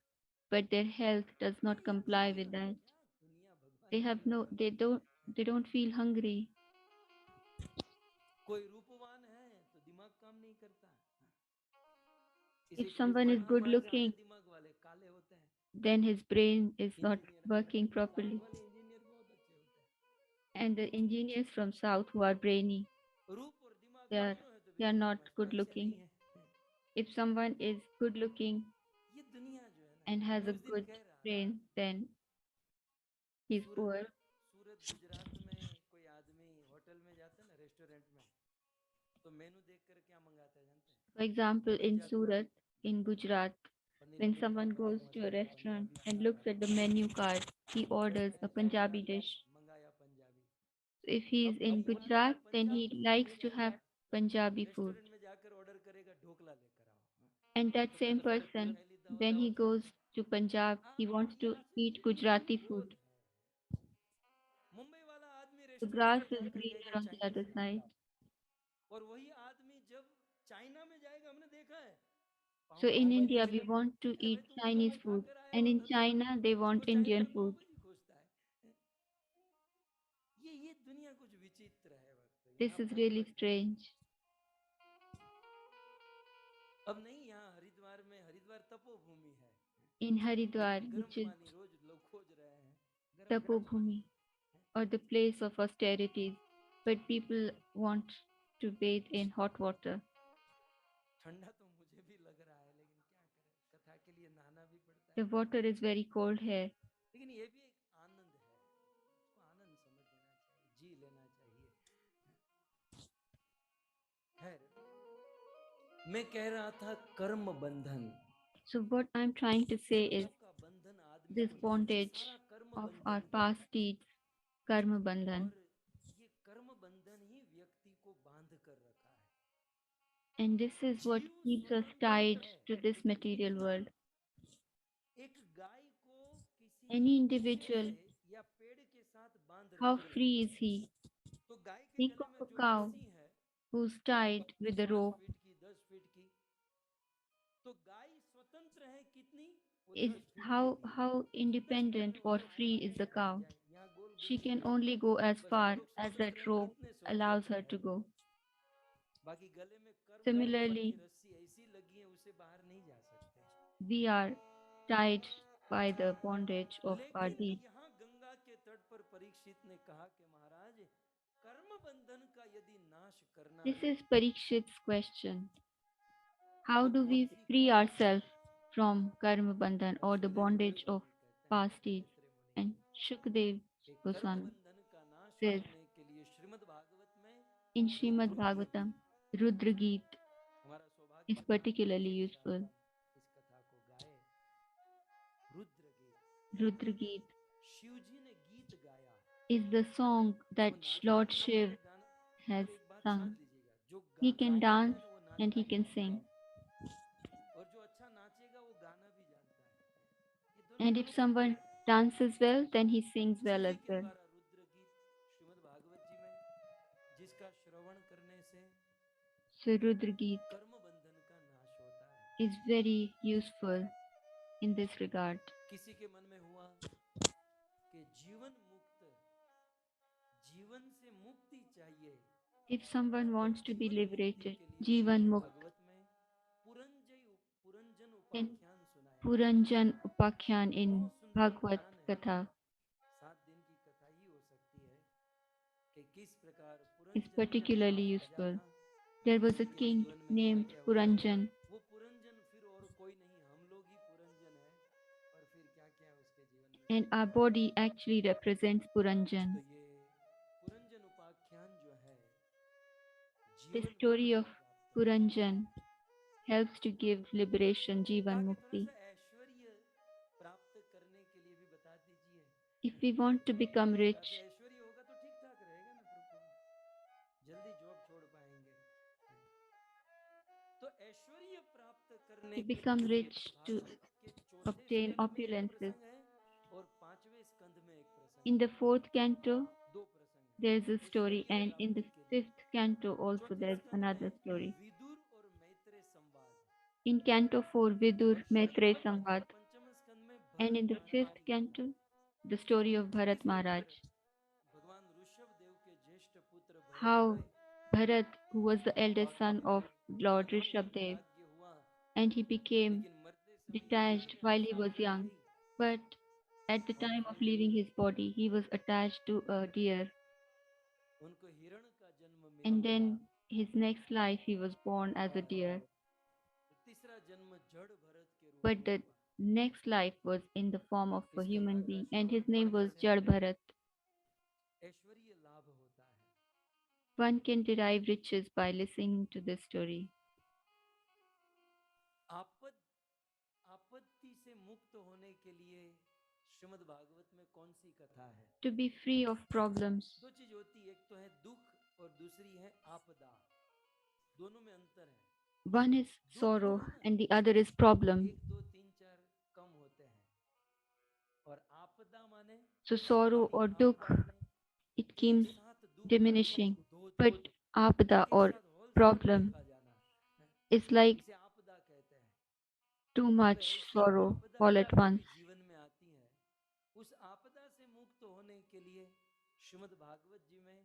but their health does not ये comply with दुनिया that. क्या दुनिया They भगवान have की no, है। they don't feel hungry. कोई रूपवान है तो दिमाग काम नहीं करता, इसे If कोई someone is good बदमाश, सारे looking, दिमाग वाले काले होते हैं। then his brain is not engineer working south properly. वाले इंजीनियर बहुत अच्छे होते And the engineers from south who are brainy, हैं। रूप और दिमाग they are दोनों है तो they are बेचारे not good अच्छे looking. नहीं है। If someone is good looking ये दुनिया जो है ना, and has मैं a उस दिन good कह रहा था, brain, then he's सूरत poor. सूरत गुजरात में कोई आदमी होटल में जाता है ना, रेस्टोरेंट में, तो मेनू देख कर क्या मंगाता है जानते हैं? For example, in Punjabi Surat, in Gujarat, paneer when tikka someone पालक goes to a masala restaurant गुलाबी and paratha, looks at the menu card, he orders a Punjabi dish. मंगाया Punjabi. If he is in अब वहां जाके Gujarat, then Punjabi he food likes नहीं to have खाएगा, Punjabi food. Restaurant में जाकर ऑर्डर करेगा ढोकला लेकर आओ, And that तो same कहता सूरत की person, थैली when दाओ। he goes to Punjab, he wants to eat Gujarati food. Mumbai वाला आदमी The रेस्टोरेंट grass में is जाकर greener कहेगा on the Chinese other food side. खिलाओ, और वही आदमी जब चाइना में जाएगा, हमने देखा है, पाव So in भाजी India, खोजता we है। want to अरे भाई eat तुम तो Chinese कहीं food, खाकर आए and हो in ना, तो China, they वो want चाइना Indian में पाव food. भाजी खोजता है। ये दुनिया कुछ विचित्र है वक्त This यहाँ is पर। really strange. अब नहीं, यहाँ हरिद्वार में, हरिद्वार तपोभूमि है, In Haridwar, लेकिन गर्म which is पानी रोज लोग खोज रहे हैं, गरम गरम पानी। Tapobhumi, or the place of austerities, but people want to bathe in hot water. ठंडा तो मुझे भी लग रहा है, लेकिन क्या करें, कथा के लिए नहाना भी पड़ता The है। water is very cold here. लेकिन ये भी एक आनंद है, उसको आनंद समझ लेना चाहिए, जी लेना चाहिए। खैर, मैं कह रहा था कर्म बंधन, So what I'm trying to say is कर्मों का बंधन आदमी this को, ये bondage सारा कर्म of our बंधन, past deeds, karma bandhan, और ये कर्म बंधन ही व्यक्ति को बांध कर रखा है। and this is what जीव keeps us स्वतंत्र tied है, to this लेकिन material कितना? world. एक गाय को किसी Any कुत्ते individual, से या पेड़ के साथ बांध how रखे, free is he? तो गाय के Think गले of में a जो cow रस्सी है, who's वो tied with a 5 rope. Feet की, 10 फीट की, तो गाय स्वतंत्र है कितनी? वो Is 10 फीट के how लिए, how जितने स्पीड independent में वो or जाए, free जितने is the स्पीड में cow. जाए, यहाँ गोल She घूमेगा, can only go as बस हम far लोग as स्वतंत्र that हैं, rope कितने allows स्वतंत्र her to हैं। go. बाकी गले में कर्म बंधन की Similarly, रस्सी ऐसी लगी है, उसे बाहर नहीं जा सकते। we are tied by the bondage of our लेकिन deeds. यहाँ गंगा के तट पर परीक्षित ने कहा कि महाराज, कर्म बंधन का यदि नाश करना This है, is Parikshit's question. How तो do कौन we C free guy? ourselves from karma bandhan तब or the Sukhdev bondage of Goswami कहते हैं, past deeds? मैत्रेय And मुनि Shukdev कि कर्म Goswami बंधन का नाश says करने के लिए श्रीमद् भागवत में in Srimad रुद्र गीत, Bhagavatam, Rudra Geet हमारा is सौभाग्य था particularly कि एक साथ useful. हम इस कथा को गाए। रुद्र गीत, Rudra Geet शिव जी ने गीत गाया, is the song that वो नाचना Lord गाना Shiv और गाना। has और एक बात sung. समझ लीजिएगा, जो He can गाना जानता dance है ना, वो and नाचना he भी can जानता sing. है, और जो अच्छा नाचेगा वो गाना भी जानता है। ये दोनों And if अलग अलग someone है। dances well, then he sings Shiv well ji as के well. द्वारा रुद्र गीत श्रीमद् भागवत जी में, जिसका श्रवण करने से So Rudra Geet कर्म बंधन का नाश होता है। is very useful in this regard. किसी के मन में हुआ कि जीवन मुक्त, जीवन से मुक्ति चाहिए, If someone तो wants to be जीवन मुक्ति liberated, के लिए Jivan श्रीमद् Mukt, भागवत में पुरंजन then उपाख्यान सुनाया है। Puranjan Upakhyan in बहुत सुंदर Bhagavad उपाख्यान है, Katha 7 दिन की कथा ही हो सकती है कि किस प्रकार is पुरंजन नामक particularly एक राजा useful. था, There was a उनके king जीवन में क्या named क्या हुआ। Puranjan. वो पुरंजन फिर और कोई And our body actually represents Puranjan. तो ये पुरंजन उपाख्यान जो है The जीवन story मुक्ति of को प्राप्त Puranjan helps to give liberation, Jivan ताकि थोड़ा Mukti. सा ऐश्वर्य प्राप्त करने के लिए भी बता दीजिए। If we want to become थोड़ा सा rich, ऐश्वर्य होगा तो ठीक ठाक रहेगा ना प्रभु, जल्दी जॉब छोड़ पाएंगे। तो ऐश्वर्य प्राप्त करने to के become लिए rich, to भागवत के चौथे obtain स्कंद में एक opulences. प्रसंग है और पांचवें स्कंद में एक प्रसंग In the है, fourth canto, दो प्रसंग there is a है story, Aishwarya and in the प्राप्ति के लिए। fifth canto also चौथे there's स्कंद another में story. विदुर और मैत्रेय संवाद, In canto 4, Vidur और Maitreya और Samvad, पंचम स्कंद में and in Bharat the Maharaj fifth की canto, कथा, the story of Bharat जिसके Maharaj, अंदर भगवान ऋषभ देव के ज्येष्ठ पुत्र भरत how हुए Bharat, who was the और eldest son of उनको Lord महान Rishabdev, वैराग्य हुआ, and he became लेकिन मरते समय detached इंद्रियों में while he आसक्ति was बढ़ young. गई But at the और time of फिर leaving his body, he was attached to a deer, उनको हिरण का जन्म and मिला then his next life he was born as a deer. तीसरा जन्म जड़ भरत के रूप But में the हुआ। next life was in the form of a इसके human बाद being, and his Shravan name पढ़ने was से Jad Bharat. ऐश्वर्य लाभ होता है। One can derive riches by listening to this story. आपद आपत्ति से मुक्त होने के लिए श्रीमद् भागवत में कौन सी कथा है? To be free of problems, दो चीज होती है, एक तो है दुख और दूसरी है आपदा, दोनों में अंतर है। one is दुख जो sorrow है ना, and the other is problem. एक दो तीन चार कम होते हैं, और आपदा माने So sorrow यानी or आपदा dukh, माने it एक keeps साथ दुख diminishing. दो But दो apada एक or साथ होलसेल में problem देखा जाना, is like इसे आपदा कहते हैं। too तो much ऐसी sorrow आपदा all at जो once. भी जीवन में आती है, उस आपदा से मुक्त होने के लिए श्रीमद् भागवत जी में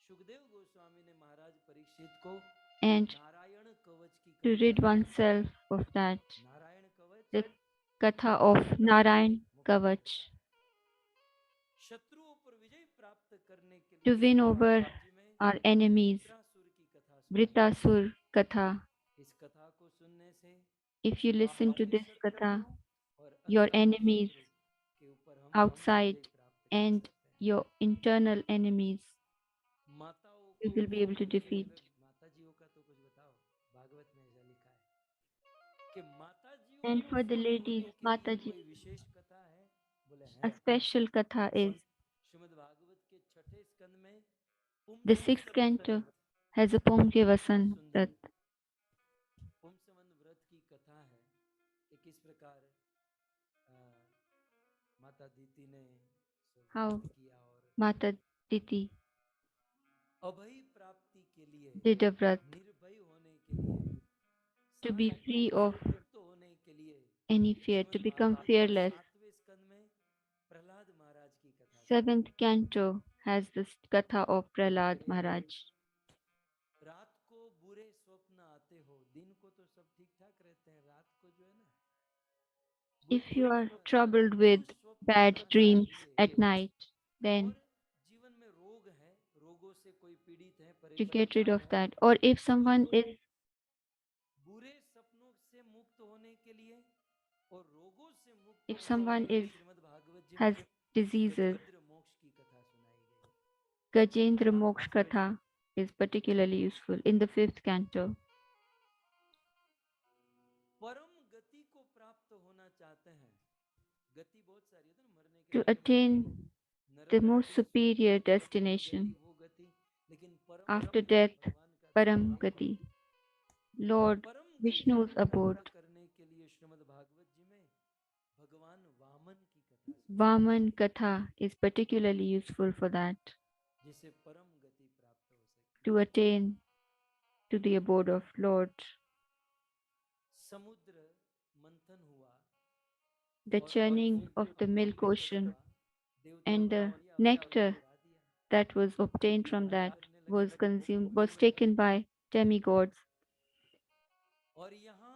सुखदेव गोस्वामी ने महाराज परीक्षित को And नारायण कवच की to कथा rid the. oneself of that, Narayan कवच the Katha of Narayan Kavach, शत्रुओं पर विजय प्राप्त करने के to लिए win श्रीमद् over भागवत जी में our enemies, वृत्रासुर की कथा सुनाई। Vritasur Katha. इस कथा को सुनने से If you listen to बाहरी this शत्रुओं Katha, और your अंदरूनी enemies शत्रु के ऊपर हम outside विजय प्राप्त कर and सकते हैं। your internal enemies, माताओं you को will be able to सुनने के लिए defeat. माताजियों का तो कुछ बताओ, भागवत में ऐसा लिखा है कि माताजियों And को for the सुख ladies, होने के लिए Mataji, कोई विशेष कथा है? बोले a है। special Katha is Shrimad Bhagavat के छठे स्कंद में the पुंसवन sixth canto व्रत, has a Pumke बहुत Vasan सुंदर Rat. पुंसवन व्रत की कथा है कि किस प्रकार माता दीति ने How व्रत किया और Mata Diti अभय प्राप्ति के लिए, did a vrat निर्भय होने के लिए, to be सारे free भयों of से मुक्त होने के लिए any fear, to Shrimad become Bhagavat के fearless. सातवें स्कंद में प्रहलाद महाराज की कथा सुनाई। Seventh canto has this Katha of Prahlad Maharaj. रात को बुरे स्वप्न आते हो, दिन को तो सब ठीक ठाक रहते हैं, रात को जो है ना If बुरे you are स्वप्न आते हैं, troubled with दुष्स्वप्न bad अगर dreams आएंगे at night, then और जीवन में रोग है, रोगों से कोई पीड़ित है, to get rid परेशान of है, that, or if someone is बुरे सपनों से मुक्त होने के लिए और रोगों से मुक्त if होने someone के लिए is Shrimad Bhagavat ji has में diseases, गजेंद्र मोक्ष की कथा सुनाई गई। Gajendra Moksha Katha is particularly useful in the fifth canto. परम गति को प्राप्त होना चाहते हैं, गति बहुत सारी है ना, मरने के To बाद attain नरक the most गति, superior स्वर्ग गति, ये destination गति, वो गति, लेकिन परम after गति death, भगवान का Param धाम है। Gati, Lord परम गति Vishnu's को abode. प्राप्त करने के लिए श्रीमद् भागवत जी में भगवान वामन की कथा सुनाई, Vaman Katha is particularly useful for that, जिससे परम गति प्राप्त हो सके। to attain to the abode of Lord. समुद्र मंथन हुआ The और churning फिर of the milk Amrit ocean हुआ, देवताओं and ने the लिया और चावल nectar गिरा दिया, that was obtained from Maharaj that करने लगे was बड़े consumed, भूखे was हुए taken थे। by demigods, और यहाँ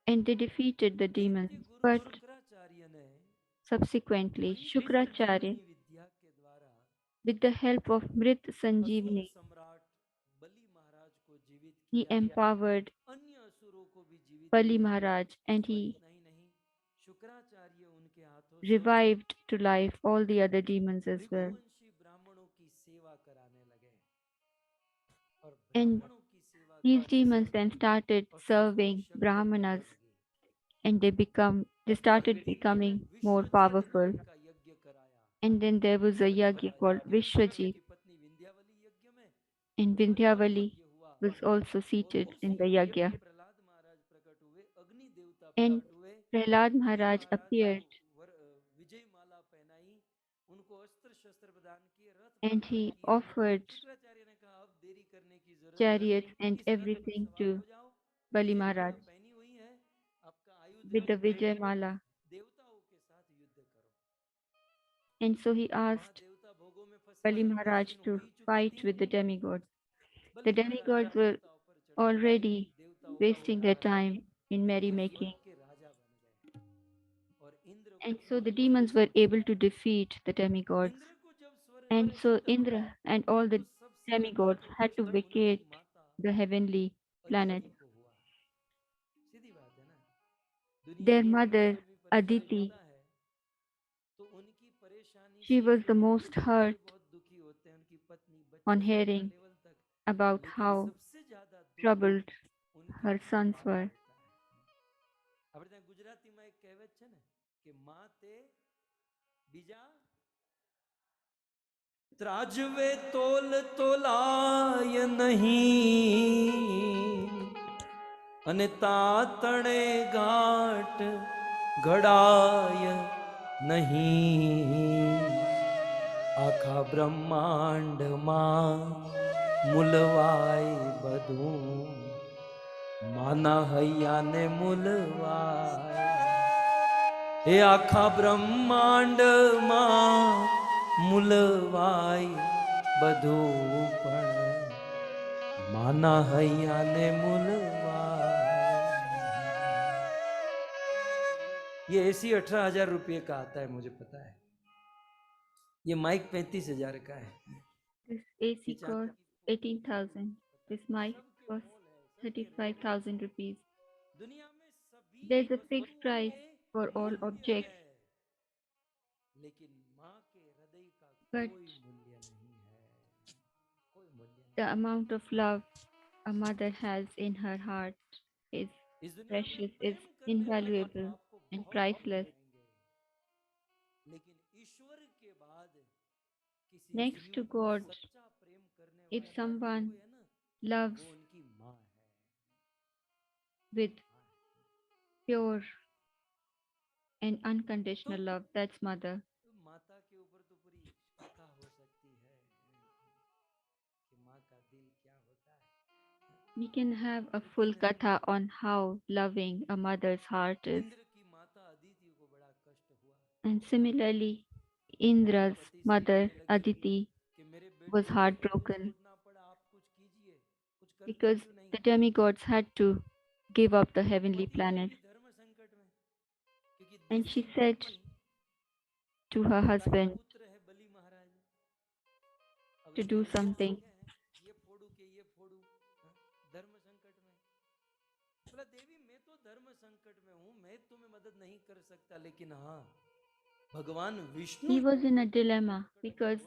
and they defeated the demons. दैत्य गुरु But शुक्राचार्य ने subsequently, मृत Shukracharya, संजीवनी विद्या के द्वारा with the help of Mrit असुर Sanjeevani, सम्राट बलि महाराज को जीवित he किया, empowered अन्य असुरों को भी जीवित Bali किया। Maharaj, and और he इतना ही नहीं, शुक्राचार्य उनके हाथों revived to life all the other demons as well. भिखुवंशी ब्राह्मणों की सेवा कराने लगे और And ब्राह्मणों की सेवा these करते demons then करते started असुरों को serving शक्ति Brahmanas, मिलने लगी and they started becoming more Vishwajeet powerful. नाम का यज्ञ कराया And then there was a Bali yagya Maharaj called यज्ञ में था Vishwajit, उनकी पत्नी विंध्यावली यज्ञ में and बड़े बड़ा Vindhyavali यज्ञ हुआ was also और seated in उसी the यज्ञ में yagya. प्रहलाद महाराज प्रकट हुए अग्नि देवता And प्रकट हुए Prahlad बलि Maharaj महाराज को appeared, विजय माला पहनाई उनको अस्त्र शस्त्र प्रदान किए रथ and प्रदान he किए offered शुक्राचार्य ने कहा अब देरी करने की जरूरत नहीं chariots and इस रथ पर everything सवार to हो जाओ Bali विजय Maharaj माला पहनी हुई है आपका आयुध with है the Vijay और Mala. देवताओं के साथ युद्ध करो And so he वहां asked देवता भोगों में फंसे Bali थे पूरे Maharaj दिन हो to ही चुकी fight थी with the demigods. The Bali Maharaj demigods were देवताओं पर चढ़ करके already देवताओं का wasting their उद्धार time in वो स्वर्ग merrymaking. के राजा बन गए और इंद्र को And so the स्वर्ग demons were able to defeat the demigods. Indra को जब स्वर्ग And पर so जीता Indra and all तो the सबसे ज्यादा demigods जो had to कष्ट उनकी vacate माता the heavenly planet. अदिति को हुआ सीधी बात है ना दुनिया Their की आत्मा mother, जब भी परेशान Aditi, होता है तो उनकी परेशानी she से was the फिर most उनके hurt बच्चे बहुत दुखी होते हैं उनकी पत्नी on बच्चे से बड़ा hearing लेवल तक about लेकिन how सबसे ज्यादा दुख troubled उनके her माँ sons बाप को were. होता है આપણે ત્યાં ગુજરાતીમાં એક કહેવત છે ને કે માં તે બીજા ત્રાજવે તોલ તોલાય નહીં અને તાતણે ઘાટ ઘડાય નહીં આખા બ્રહ્માંડમાં મૂલવાય બધું માના હૈયાને મૂલવાય એ આખા બ્રહ્માંડમાં મૂલવાય બધું પણ માના હૈયાને મૂલવાય ये एसी 18,000 रुपये का आता है मुझे पता है ये माइक 35,000 का है This AC cost 18,000. This mic cost 35,000 rupees. दुनिया में सभी There's a fixed वस्तुओं price के for all मूल्य objects, है लेकिन माँ के हृदय का but कोई मूल्य नहीं है कोई मूल्य नहीं the amount of love a mother has in her heart is इस दुनिया में precious, is प्रेम करने वाले invaluable, आपको and बहुत priceless. मिलेंगे लेकिन ईश्वर के बाद किसी Next जीव to को God, सच्चा प्रेम करने if वाला someone कोई है ना loves वो उनकी माँ है with pure and unconditional तो love, that's mother. माता के ऊपर तो पूरी कथा हो सकती है कि माँ का दिल क्या होता है We can have a full katha on how loving a mother's heart is. Indra की माता अदिति को बड़ा कष्ट हुआ And similarly, अपने Indra's पति से mother कहने लगी Aditi कि मेरे बेटे was को तो सब कुछ heartbroken छोड़ना पड़ा आप कुछ कीजिए कुछ करते because क्यों नहीं the demigods had to give up the heavenly पति है planet. भी धर्म संकट में क्योंकि And she दूसरी said पत्नी to her का husband पुत्र है बलि महाराज अब to इसके do लिए दो something. मांगे हैं ये फोड़ू के ये फोड़ू हाँ, धर्म संकट में बोला देवी मैं तो धर्म संकट में हूँ मैं तुम्हें मदद नहीं कर सकता लेकिन हाँ भगवान Vishnu He was in a dilemma because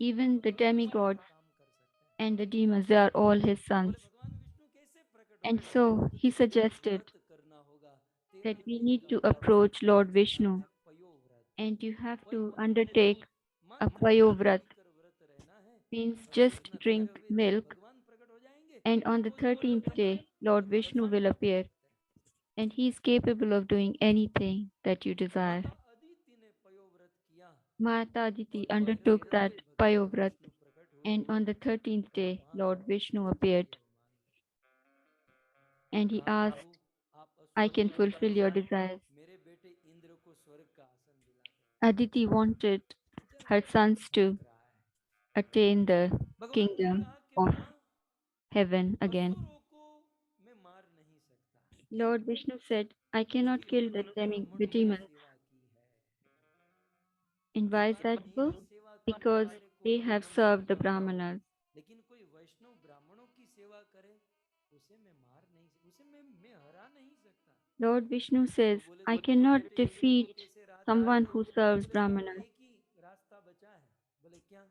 even the demigods काम कर सकते हैं and the demons, they are all his sons. बोले भगवान विष्णु कैसे प्रकट And होंगे so he तुझे एक suggested व्रत करना होगा that 13 we दिन need का to व्रत approach Lord जिसका नाम Vishnu है पयो व्रत and you have कोई to बोले undertake माँ a जल Payovrat, पीकर व्रत रहना है means और just करना drink तेरे वीर milk, भगवान प्रकट हो जाएंगे and on the तू जो बोले वो 13th कर day, Lord Vishnu भगवान will सब कर appear, सकते हैं and he is capable of doing anything that you desire. माता अदिति ने पयो व्रत किया Mata और Aditi 13वें undertook दिन that पे भगवान Payovrat, विष्णु प्रकट हुए and on the 13th कहा day, माँ Lord Vishnu appeared, and he कहा प्रभु asked, आप I असुरों can को fulfill वरदान your दो desires. मेरे बेटे इंद्र को स्वर्ग का आसन दिला दो Aditi wanted बेचारा her sons to भटक रहा है attain the भगवान ने kingdom कहा कि of माँ heaven again. असुरों को मैं मार नहीं सकता Lord Vishnu said, I cannot क्योंकि kill the, उन्होंने the ब्राह्मणों की demons. सेवा की है And जो why is that ब्राह्मणों so? की सेवा करने Because वाले को they तो have मैं मार served the सकता हूँ Brahmanas. लेकिन कोई वैष्णव ब्राह्मणों की सेवा करे उसे मैं मार नहीं उसे मैं हरा नहीं सकता Lord Vishnu तो says, बोले I तो तेरे cannot बेटे इंद्र को defeat कैसे someone who बोले serves इसमें तो Brahmanas. एक ही रास्ता बचा है। बोले क्या?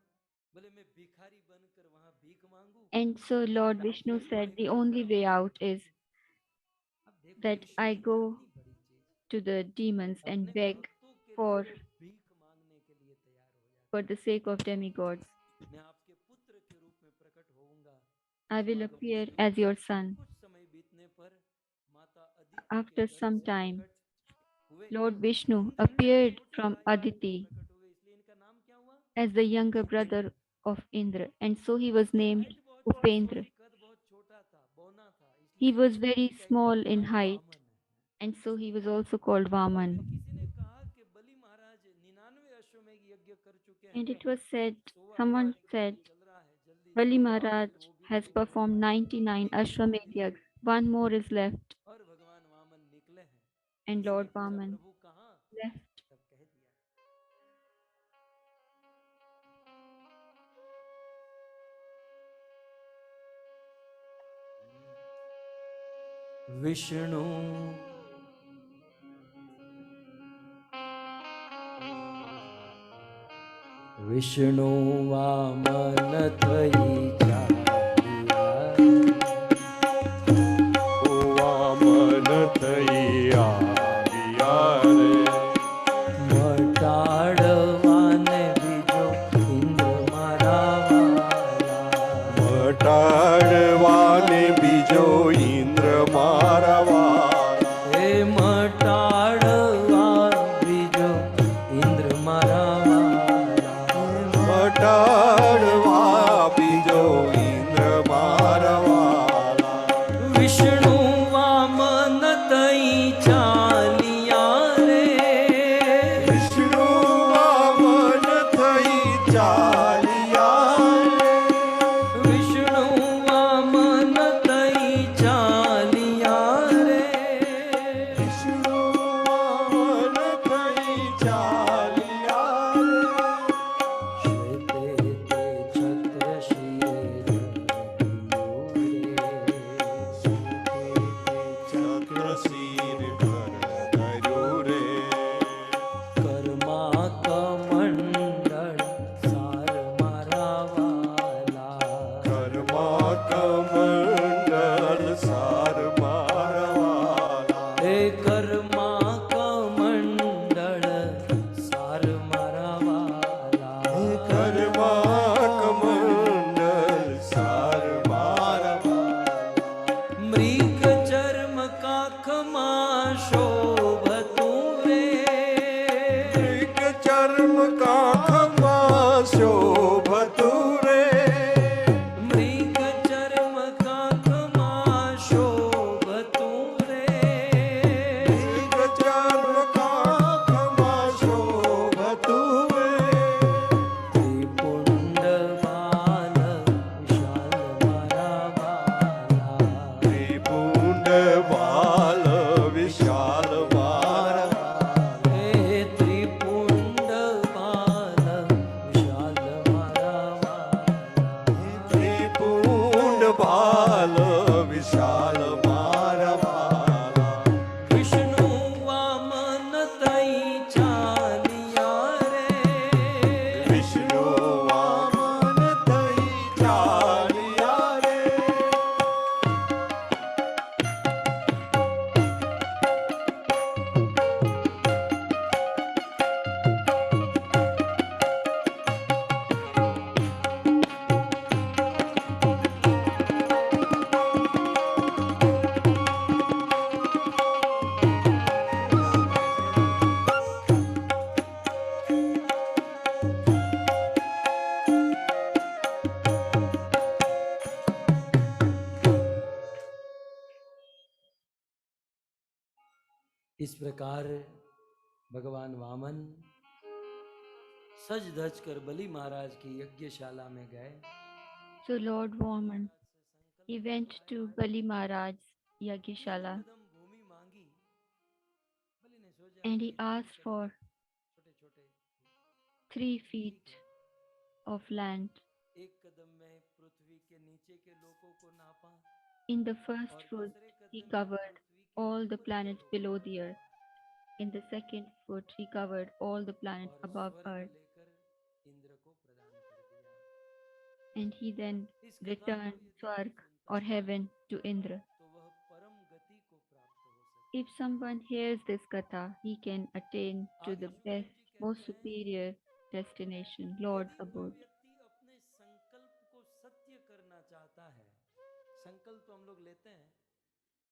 बोले मैं भिखारी बनकर वहां भीख मांगू And so या Lord आपके Vishnu said पुण्य the की only तरफ way out बढ़ूं। is अब देखो that I ईश्वरी go कितनी बड़ी चीज, to the demons and अपने beg भक्तों के लिए for वो भीख मांगने के लिए तैयार हो for जाता the है। sake of demigods. मैं आपके पुत्र के रूप में प्रकट होऊंगा। I will स्वागत appear स्वरूप as your son. कुछ समय बीतने पर माता अदिति के After गर्भ some से time, प्रकट हुए। Lord Vishnu इंद्र से appeared छोटे from भाई के रूप में Aditi प्रकट हुए, इसलिए इनका नाम क्या हुआ? as the younger Upendra. brother of Indra, and so he was named height बहुत छोटी Upendra. थी, कद बहुत छोटा था, बौना था, He इसलिए was very इनका एक small और in नाम height, वामन है। and so he was also called और जो Vaman. किसी ने कहा कि बलि महाराज 99 अश्वमेघ यज्ञ कर चुके And हैं, it was said, 100वां someone यज्ञ said, अभी चल रहा है, जल्दी Bali जल्दी आओ Maharaj कि वो भी has देख लें। performed 99 एक अश्वमेघ Ashwamedh यज्ञ yags. One more is left, और भगवान वामन निकले हैं। and किसी ने Lord पूछा Vaman प्रभु कहाँ? left. तब कह दिया विष्णु विष्णु वामन थई વામન થઈ આવ્યા રે મટાડવાને બીજો ઇન્દ્ર મારા વાલા મટાડવાને બીજો ઇન્દ્ર મારા વાલા એ મટાડવા બીજો ઇન્દ્ર મારા વાલા મટાડવા બીજો ઇન્દ્ર મારા વાલા વિષ્ણુ વામન તઈ ચાલિયા રે વિષ્ણુ વામન થઈ ચાલ્યા વિષ્ણુ વામન તઈ ચાલિયા રે વિષ્ણુ વામન થઈ ચાલ્યા શ્વેતે તે છત્ર શિરે ચક્ર શિર પર ધર્યું રે કર્મા કમંડળ સાર મારા વાલા કર્મા કમંડલ સાર મારા વાલા હે કર્મા કમંડળ સાર મારા વાલા કર્મા કમંડલ સાર મારા વાલા મૃગ ચર્મ કાખમાં શોભતું રે મૃગ ચર્મ કાખમાં શોભતું રે મૃગ ચર્મ કાખમાં શોભતું રે મૃગ ચર્મ કાખમાં શોભતું રે ત્રિપુંડ બાલ વિશાલ મારા વાલા ત્રિપુંડ બાલ વિશાલ મારા હે ત્રિપુંડ બાલ વિશાલ મારા વાલા ત્રિપુંડ બાલ વિશાલ મારા વાલા વિષ્ણુ વામન તઈ ચાલિયા રે વિષ્ણુ વામન થઈ ચાલ્યા રે इस प्रकार भगवान वामन सज धज कर बलि महाराज की यज्ञशाला में गए। So Lord Vaman, he went to Bali Maharaj's Yagishala कदम भूमि मांगी। बलि ने सोचा and he कि asked for छोटे छोटे 3 feet of land. एक कदम में पृथ्वी के नीचे के लोगों को नापा In the और first foot, दूसरे he कदम में covered पृथ्वी के all the ऊपर के planets लोगों below को the earth. नापा। in the second foot, he covered all the planets और above स्वर्ग earth, लेकर इंद्र को प्रदान कर दिया। and he then इस कथा को returned यदि Swarg कोई सुनता or है heaven to Indra. तो वह परम गति को प्राप्त हो सकता If someone hears this katha, he can attain है। to आगे the Sukhdev best, ji most कहते हैं superior destination, Lord's यदि कोई abode. व्यक्ति अपने संकल्प को सत्य करना चाहता है, संकल्प तो हम लोग लेते हैं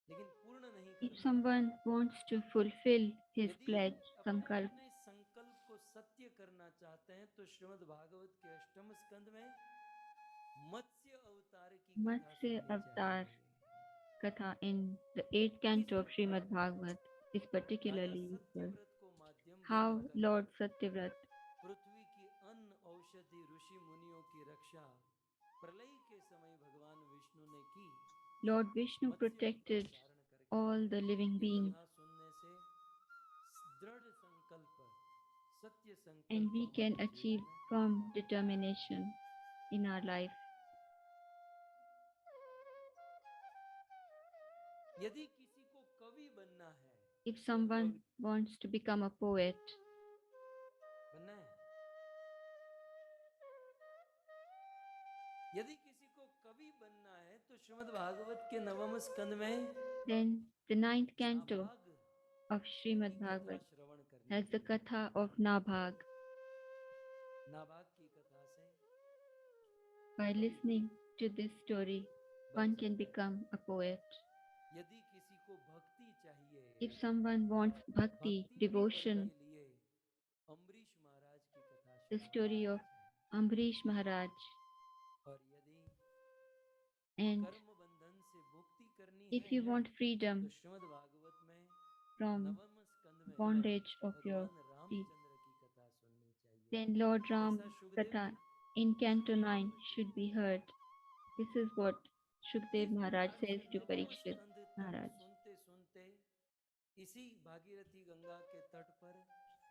लेकिन पूर्ण नहीं If करते। someone wants to fulfill his यदि pledge, अपने sankalp, अपने संकल्प को सत्य करना चाहते हैं तो श्रीमद् भागवत के अष्टम स्कंद में मत्स्य अवतार की कथा Matsya सुननी Avatar चाहिए। katha in the 8th canto of Srimad Bhagavat is Raja particularly useful. Satyavrat को माध्यम How बनाकर Lord Satyavrat, पृथ्वी की अन्न औषधि ऋषि मुनियों की रक्षा प्रलय के समय भगवान विष्णु ने की। Lord Vishnu मत्स्य रूप protected धारण करके all the living ये beings, कथा सुनने से दृढ़ संकल्प सत्य संकल्प and we can हमारे achieve जीवन में firm होता है। determination in our life. यदि किसी को कवि बनना है, If someone wants to become a poet, बनना है, यदि किसी को कवि बनना है तो श्रीमद् भागवत के नवम स्कंद में then the 9th canto Nabhaga of Srimad की कथा Bhagavat श्रवण करनी has the चाहिए। katha of Nabhag. नाभाग की कथा से By listening to this story, one can become a poet. यदि किसी को भक्ति चाहिए, If someone wants bhakti, भक्ति devotion, के लिए अम्बरीश महाराज की कथा the श्रवण story of करनी Ambarish Maharaj, चाहिए। और यदि and कर्म बंधन से मुक्ति करनी if है you want तो freedom श्रीमद् भागवत में from नवम स्कंद में bondage of your भगवान feet, रामचंद्र की कथा सुननी चाहिए। then Lord Ram ऐसा Sukhdev Katha ji in Canto 9 Parikshit को should be कहते हैं। heard. This is what Shukdev इस Maharaj प्रकार says से to नवम Parikshit स्कंद तक Maharaj. सुनते सुनते इसी भागीरथी गंगा के तट पर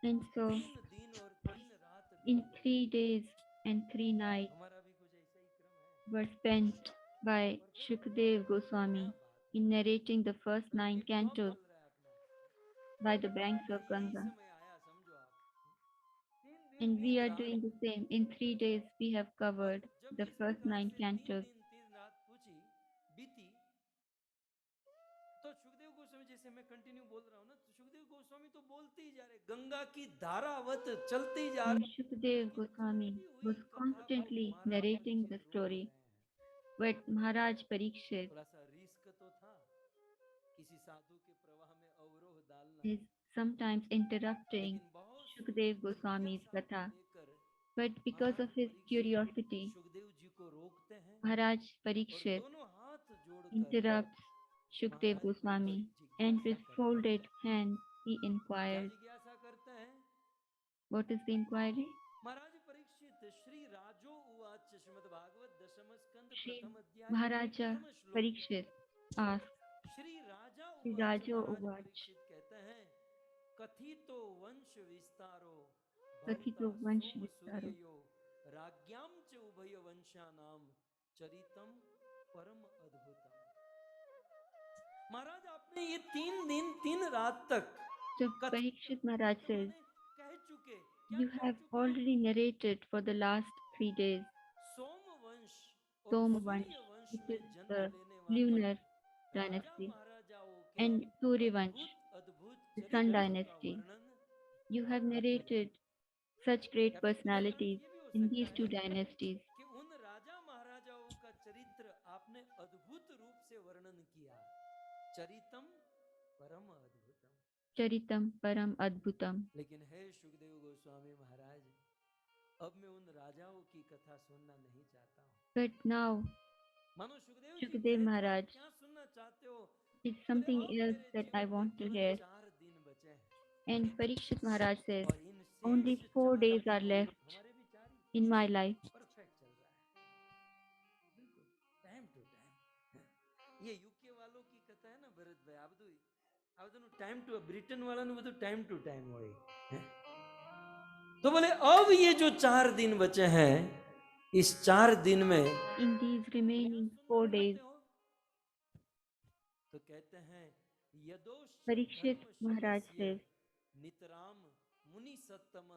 And so, 3 दिन और 3 रात in बीत गए। 3 days and 3 nights हमारा भी कुछ ऐसा ही क्रम है। were spent by Shukdev Goswami क्या बात in narrating the first है? 9 पेट बहुत cantos चल रहा है अपना। by the banks अच्छा of यही Ganga. समय आया समझो आप। 3 दिन And we 3 are रात doing the same. In 3 days, we have और covered जब the इस first प्रकार 9 से 3 cantos. दिन 3 रात बीती तो सुखदेव गोस्वामी, जैसे मैं कंटिन्यू बोल रहा हूँ ना, तो सुखदेव गोस्वामी तो बोलते ही जा रहे, गंगा की धारावत चलती जा And रही, Shukdev Goswami चलती हुई was कथा को constantly Maharaj narrating the Parikshit रोक story. रहे हैं। But Maharaj Parikshit थोड़ा सा रिस्क तो था, किसी साधु के प्रवाह में अवरोह डालना, is sometimes interrupting लेकिन बहुत Shukdev Goswami's जिज्ञासा को katha. लेकर But because Maharaj of his Parikshit curiosity, Sukhdev ji को रोकते हैं Maharaj और Parikshit दोनों हाथ जोड़कर interrupts Shukdev Maharaj Goswami, Parikshit and with जिज्ञासा करते folded हैं। hands he क्या inquires. जिज्ञासा करते हैं? What is the inquiry? महाराज परीक्षित, श्री राजो उवाच, श्रीमद् भागवत दशम स्कंद Shri प्रथम अध्याय Maharaja प्रथम श्लोक। Parikshit asks, श्री राजा Shri उवाच, Rajo महाराज Uvach, परीक्षित कहते हैं, कथितो वंश विस्तारो Kathito भरता Vansh सोम Vistaro. सूर्ययो राज्ञाम च उभय वंशानाम चरितम परम अद्भुतम। महाराज आपने ये 3 दिन 3 रात तक So Parikshit Maharaj says, कह चुके, क्या you कह have चुके? already narrated for the last 3 days सोम वंश और Somvansh, सूर्य वंश which में is जन्म the लेने वाले lunar राजा dynasty, महाराजाओं के and Suryavansh, अद्भुत the sun चरित्रों का dynasty. वर्णन You have आपने किया। narrated such या great फिर दूसरा अर्थ personalities ये भी हो in सकता these है two dynasties. कि उन राजा महाराजाओं का चरित्र आपने अद्भुत रूप से वर्णन किया। चरितम परम अद्भुतम। Charitam Param Adbhutam. लेकिन है सुखदेव गोस्वामी महाराज, अब मैं उन राजाओं की कथा सुनना नहीं चाहता हूँ। But now मानो सुखदेव जी Shukdev कहते, Maharaj, क्या सुनना चाहते हो? it's बोले something अब else मेरे that I जीवन में want to केवल hear. 4 दिन बचे हैं And Parikshit Maharaj says, और इन only शेष 4 4 days are दिनों left हमारे भी 4 in my life. परफेक्ट चल रहा है, बिल्कुल टाइम टू टाइम। ये यूके वालों की कथा है ना भरत भाई, आप टाइम टू ब्रिटेन वाला ने वो टाइम टू टाइम होए। तो बोले अब ये जो 4 दिन बचे हैं, इस 4 दिन में In these remaining 4 days, तो कहते हैं यदोश Parikshit Maharaj says, नितराम मुनि सत्तम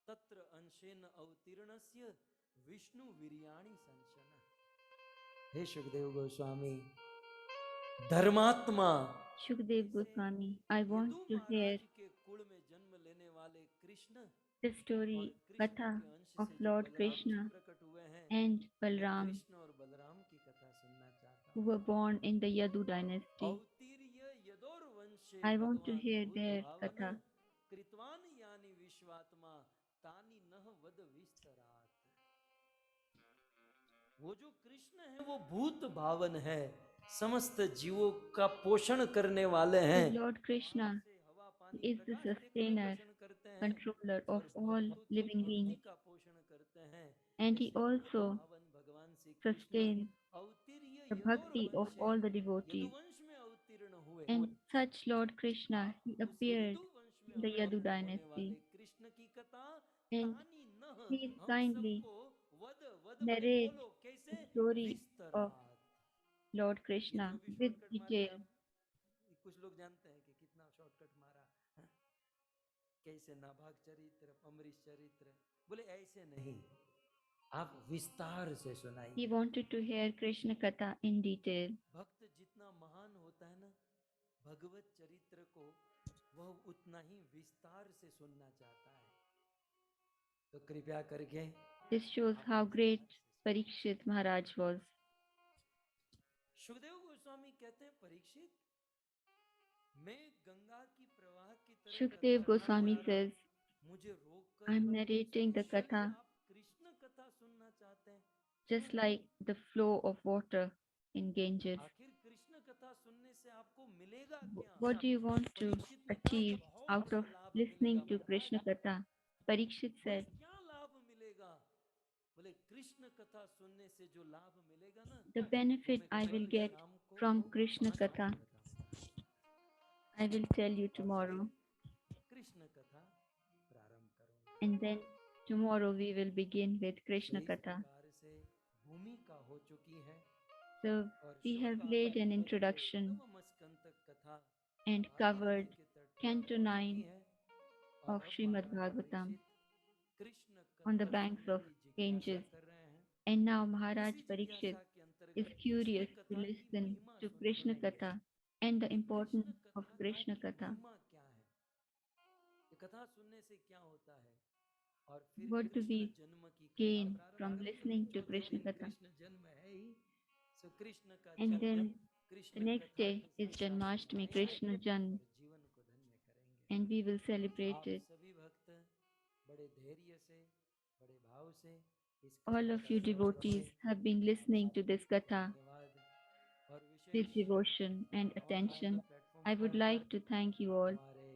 तत्र अंशेन अवतीर्णस्य विष्णु वीर्याणि संशन। हे सुखदेव गोस्वामी, धर्मात्मा Shukdev Goswami, I want Yadu to hear महाराज के कुल में जन्म लेने वाले कृष्ण the और story, कृष्ण Katha के अंश of से जो Lord बलराम जी Krishna प्रकट हुए हैं, and मैं Balram, कृष्ण और बलराम की कथा सुनना चाहता who हूँ। were born in the Yadu dynasty. अवतीर्य यदोर वंशे I want to भगवान hear भूत their भावन Katha. कृतवान यानि विश्वात्मा तानि नह वद विस्तरात। वो जो कृष्ण है वो भूत भावन है, समस्त जीवों का पोषण करने वाले The हैं। Lord Krishna से हवा पानी is the प्रकाश देकर sustainer, पोषण करते हैं controller of और all भक्तों की living भक्ति beings, का पोषण करते हैं। and He ऐसे भूत also भावन भगवान Shri Krishna sustains अवतीर्य the यदोर bhakti of वंशे all the devotees. यदुवंश में अवतीर्ण हुए। And such Lord Krishna, He उस appeared यदुवंश में in the Yadu अवतीर्ण होने dynasty, वाले कृष्ण की कथा and तानी नह He is हम kindly सबको वद वद बोले narrates बोलो कैसे the story of विस्तरात। Lord ये Krishna जो भी with शॉर्टकट मारे detail. आप, कुछ लोग जानते हैं कि कितना शॉर्टकट मारा, हाँ? कैसे नाभाग चरित्र, अमरीश चरित्र, बोले ऐसे नहीं, आप विस्तार से सुनाइए। He wanted to hear Krishna Katha in detail. भक्त जितना महान होता है ना भगवत चरित्र को, वह उतना ही विस्तार से सुनना चाहता है। तो कृपया करके This shows how great Parikshit Maharaj was. Sukhdev Goswami कहते हैं, परीक्षित मैं गंगा की प्रवाह की तरह Shukdev कथा सुनाने Goswami जा रहा हूं, says, मुझे रोककर I'm मत narrating the पूछिए। Katha आप कृष्ण कथा सुनना चाहते हैं, just like the flow of water in Ganges. आखिर कृष्ण कथा सुनने से आपको मिलेगा क्या? What do you want to Parikshit ने कहा, achieve बहुत out सा of लाभ listening मिलेगा to Maharaj. Krishna Katha? Parikshit बोले said, क्या लाभ मिलेगा? बोले कृष्ण कथा सुनने से जो लाभ मिलेगा ना, the वो benefit मैं I कल will get शाम को from Krishna 5 Katha, बजे बताऊंगा। I will tell you और फिर tomorrow. कृष्ण कथा प्रारंभ करूंगा। And then tomorrow we will begin with Krishna तो इस Katha. प्रकार से भूमिका हो चुकी है So और we have शोका laid an परिवर्तित introduction नवमस्कंतक कथा and भागीरथी covered के तट पर Canto पहुंच 9 चुकी है। और of अब Srimad Maharaj Bhagavatam Parikshit Krishna on the कथा banks सुनने of की जिज्ञासा Ganges. कर रहे हैं। And now Maharaj इसी Parikshit जिज्ञासा के is अंतर्गत curious कृष्ण to कथा की listen महिमा to Krishna सुनेंगे Katha and the कि importance कृष्ण of कथा Krishna की Katha. महिमा क्या है, ये कथा सुनने से क्या होता है, और फिर What do कृष्ण we जन्म की कथा gain प्रारंभ from करेंगे। listening to चौथे Krishna दिन Katha? कृष्ण जन्म है ही, सो कृष्ण का And जन्म then the कृष्ण next कथा day के is साथ साथ Janmashtami, मनाएंगे Krishna Jan, और जीवन को धन्य करेंगे। and we will celebrate आप it. सभी भक्त बड़े धैर्य से, बड़े भाव से इस All कथा of का you श्रवण devotees करें। have been listening to this Katha धन्यवाद। और with विशेष devotion and online attention. Platform I would पर like to thank you all हमारे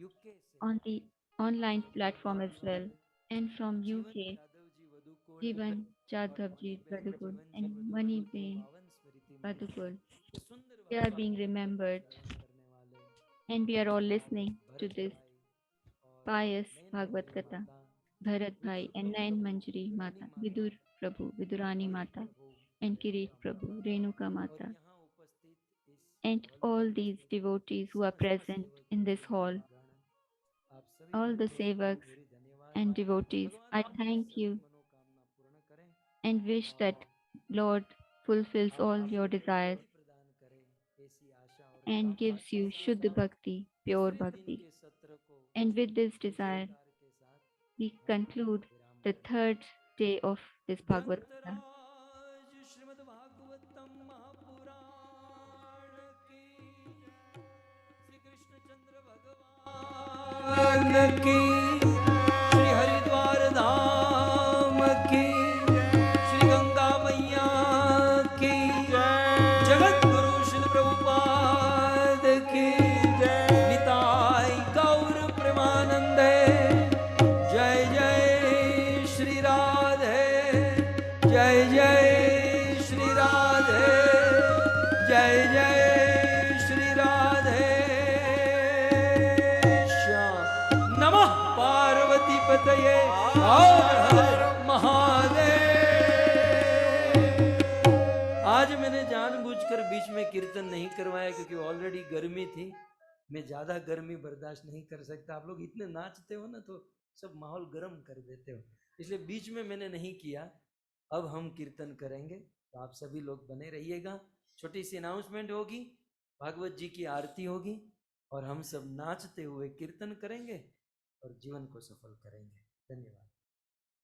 यूके से on the online Sajjan platform as well, धन्यवाद। and from जीवन UK, Jadav जी वधुकोल Jivan और Jadhavji मणि बहन Padukul जीवन जी and वधुकोल Mani को Bain पावन स्मृति में Padukul. ये सुंदर They are भागवत being कथा का remembered, श्रवण करने वाले and we are all हमारे listening to भरत this भाई और pious नयन Bhagavad मंजरी Katha. माता, Bharat Bhai Vidur and Prabhu, Nayan Manjari Vidurani Mata, माता, Vidur Prabhu, Vidurani Kirit Mata, Prabhu, and Kirit Renuka Prabhu, माता Renuka और Mata, यहाँ उपस्थित इस and हॉल में all these उपस्थित devotees who are समस्त present सेवक in this सेविका hall, गण, आप सभी all the भक्तों को मेरी sevaks मेरी धन्यवाद। and devotees. भगवान I आपकी thank सभी you मनोकामना पूर्ण करें and wish that और Lord fulfills आप all your सबको desires मुक्ति प्रदान करें, ऐसी आशा और and कामना gives के you साथ Shuddha साथ Bhakti, pure तीसरे दिन Bhakti. के सत्र को And with this इस desire, प्रकार के साथ we हम conclude विराम the करते third day of this हैं। Bhagavad Gita. ग्रंथराज श्रीमद् भागवतम महापुराण की, श्री कृष्णचंद्र भगवान की, श्री हरिद्वार धाम की, श्री गंगा मैया की, जगत गुरु श्री प्रभुपाद की, निताई गौर प्रेमानंदे। जय जय श्री राधे, जय जय श्री राधे, जय जय श्री राधे श्याम। नमः पार्वती पतये, हर हर महादेव। आज मैंने जानबूझकर बीच में कीर्तन नहीं करवाया क्योंकि ऑलरेडी गर्मी थी, मैं ज्यादा गर्मी बर्दाश्त नहीं कर सकता। आप लोग इतने नाचते हो ना तो सब माहौल गर्म कर देते हो, इसलिए बीच में मैंने नहीं किया। अब हम कीर्तन करेंगे, तो आप सभी लोग बने रहिएगा। छोटी सी अनाउंसमेंट होगी, भागवत जी की आरती होगी और हम सब नाचते हुए कीर्तन करेंगे और जीवन को सफल करेंगे। धन्यवाद।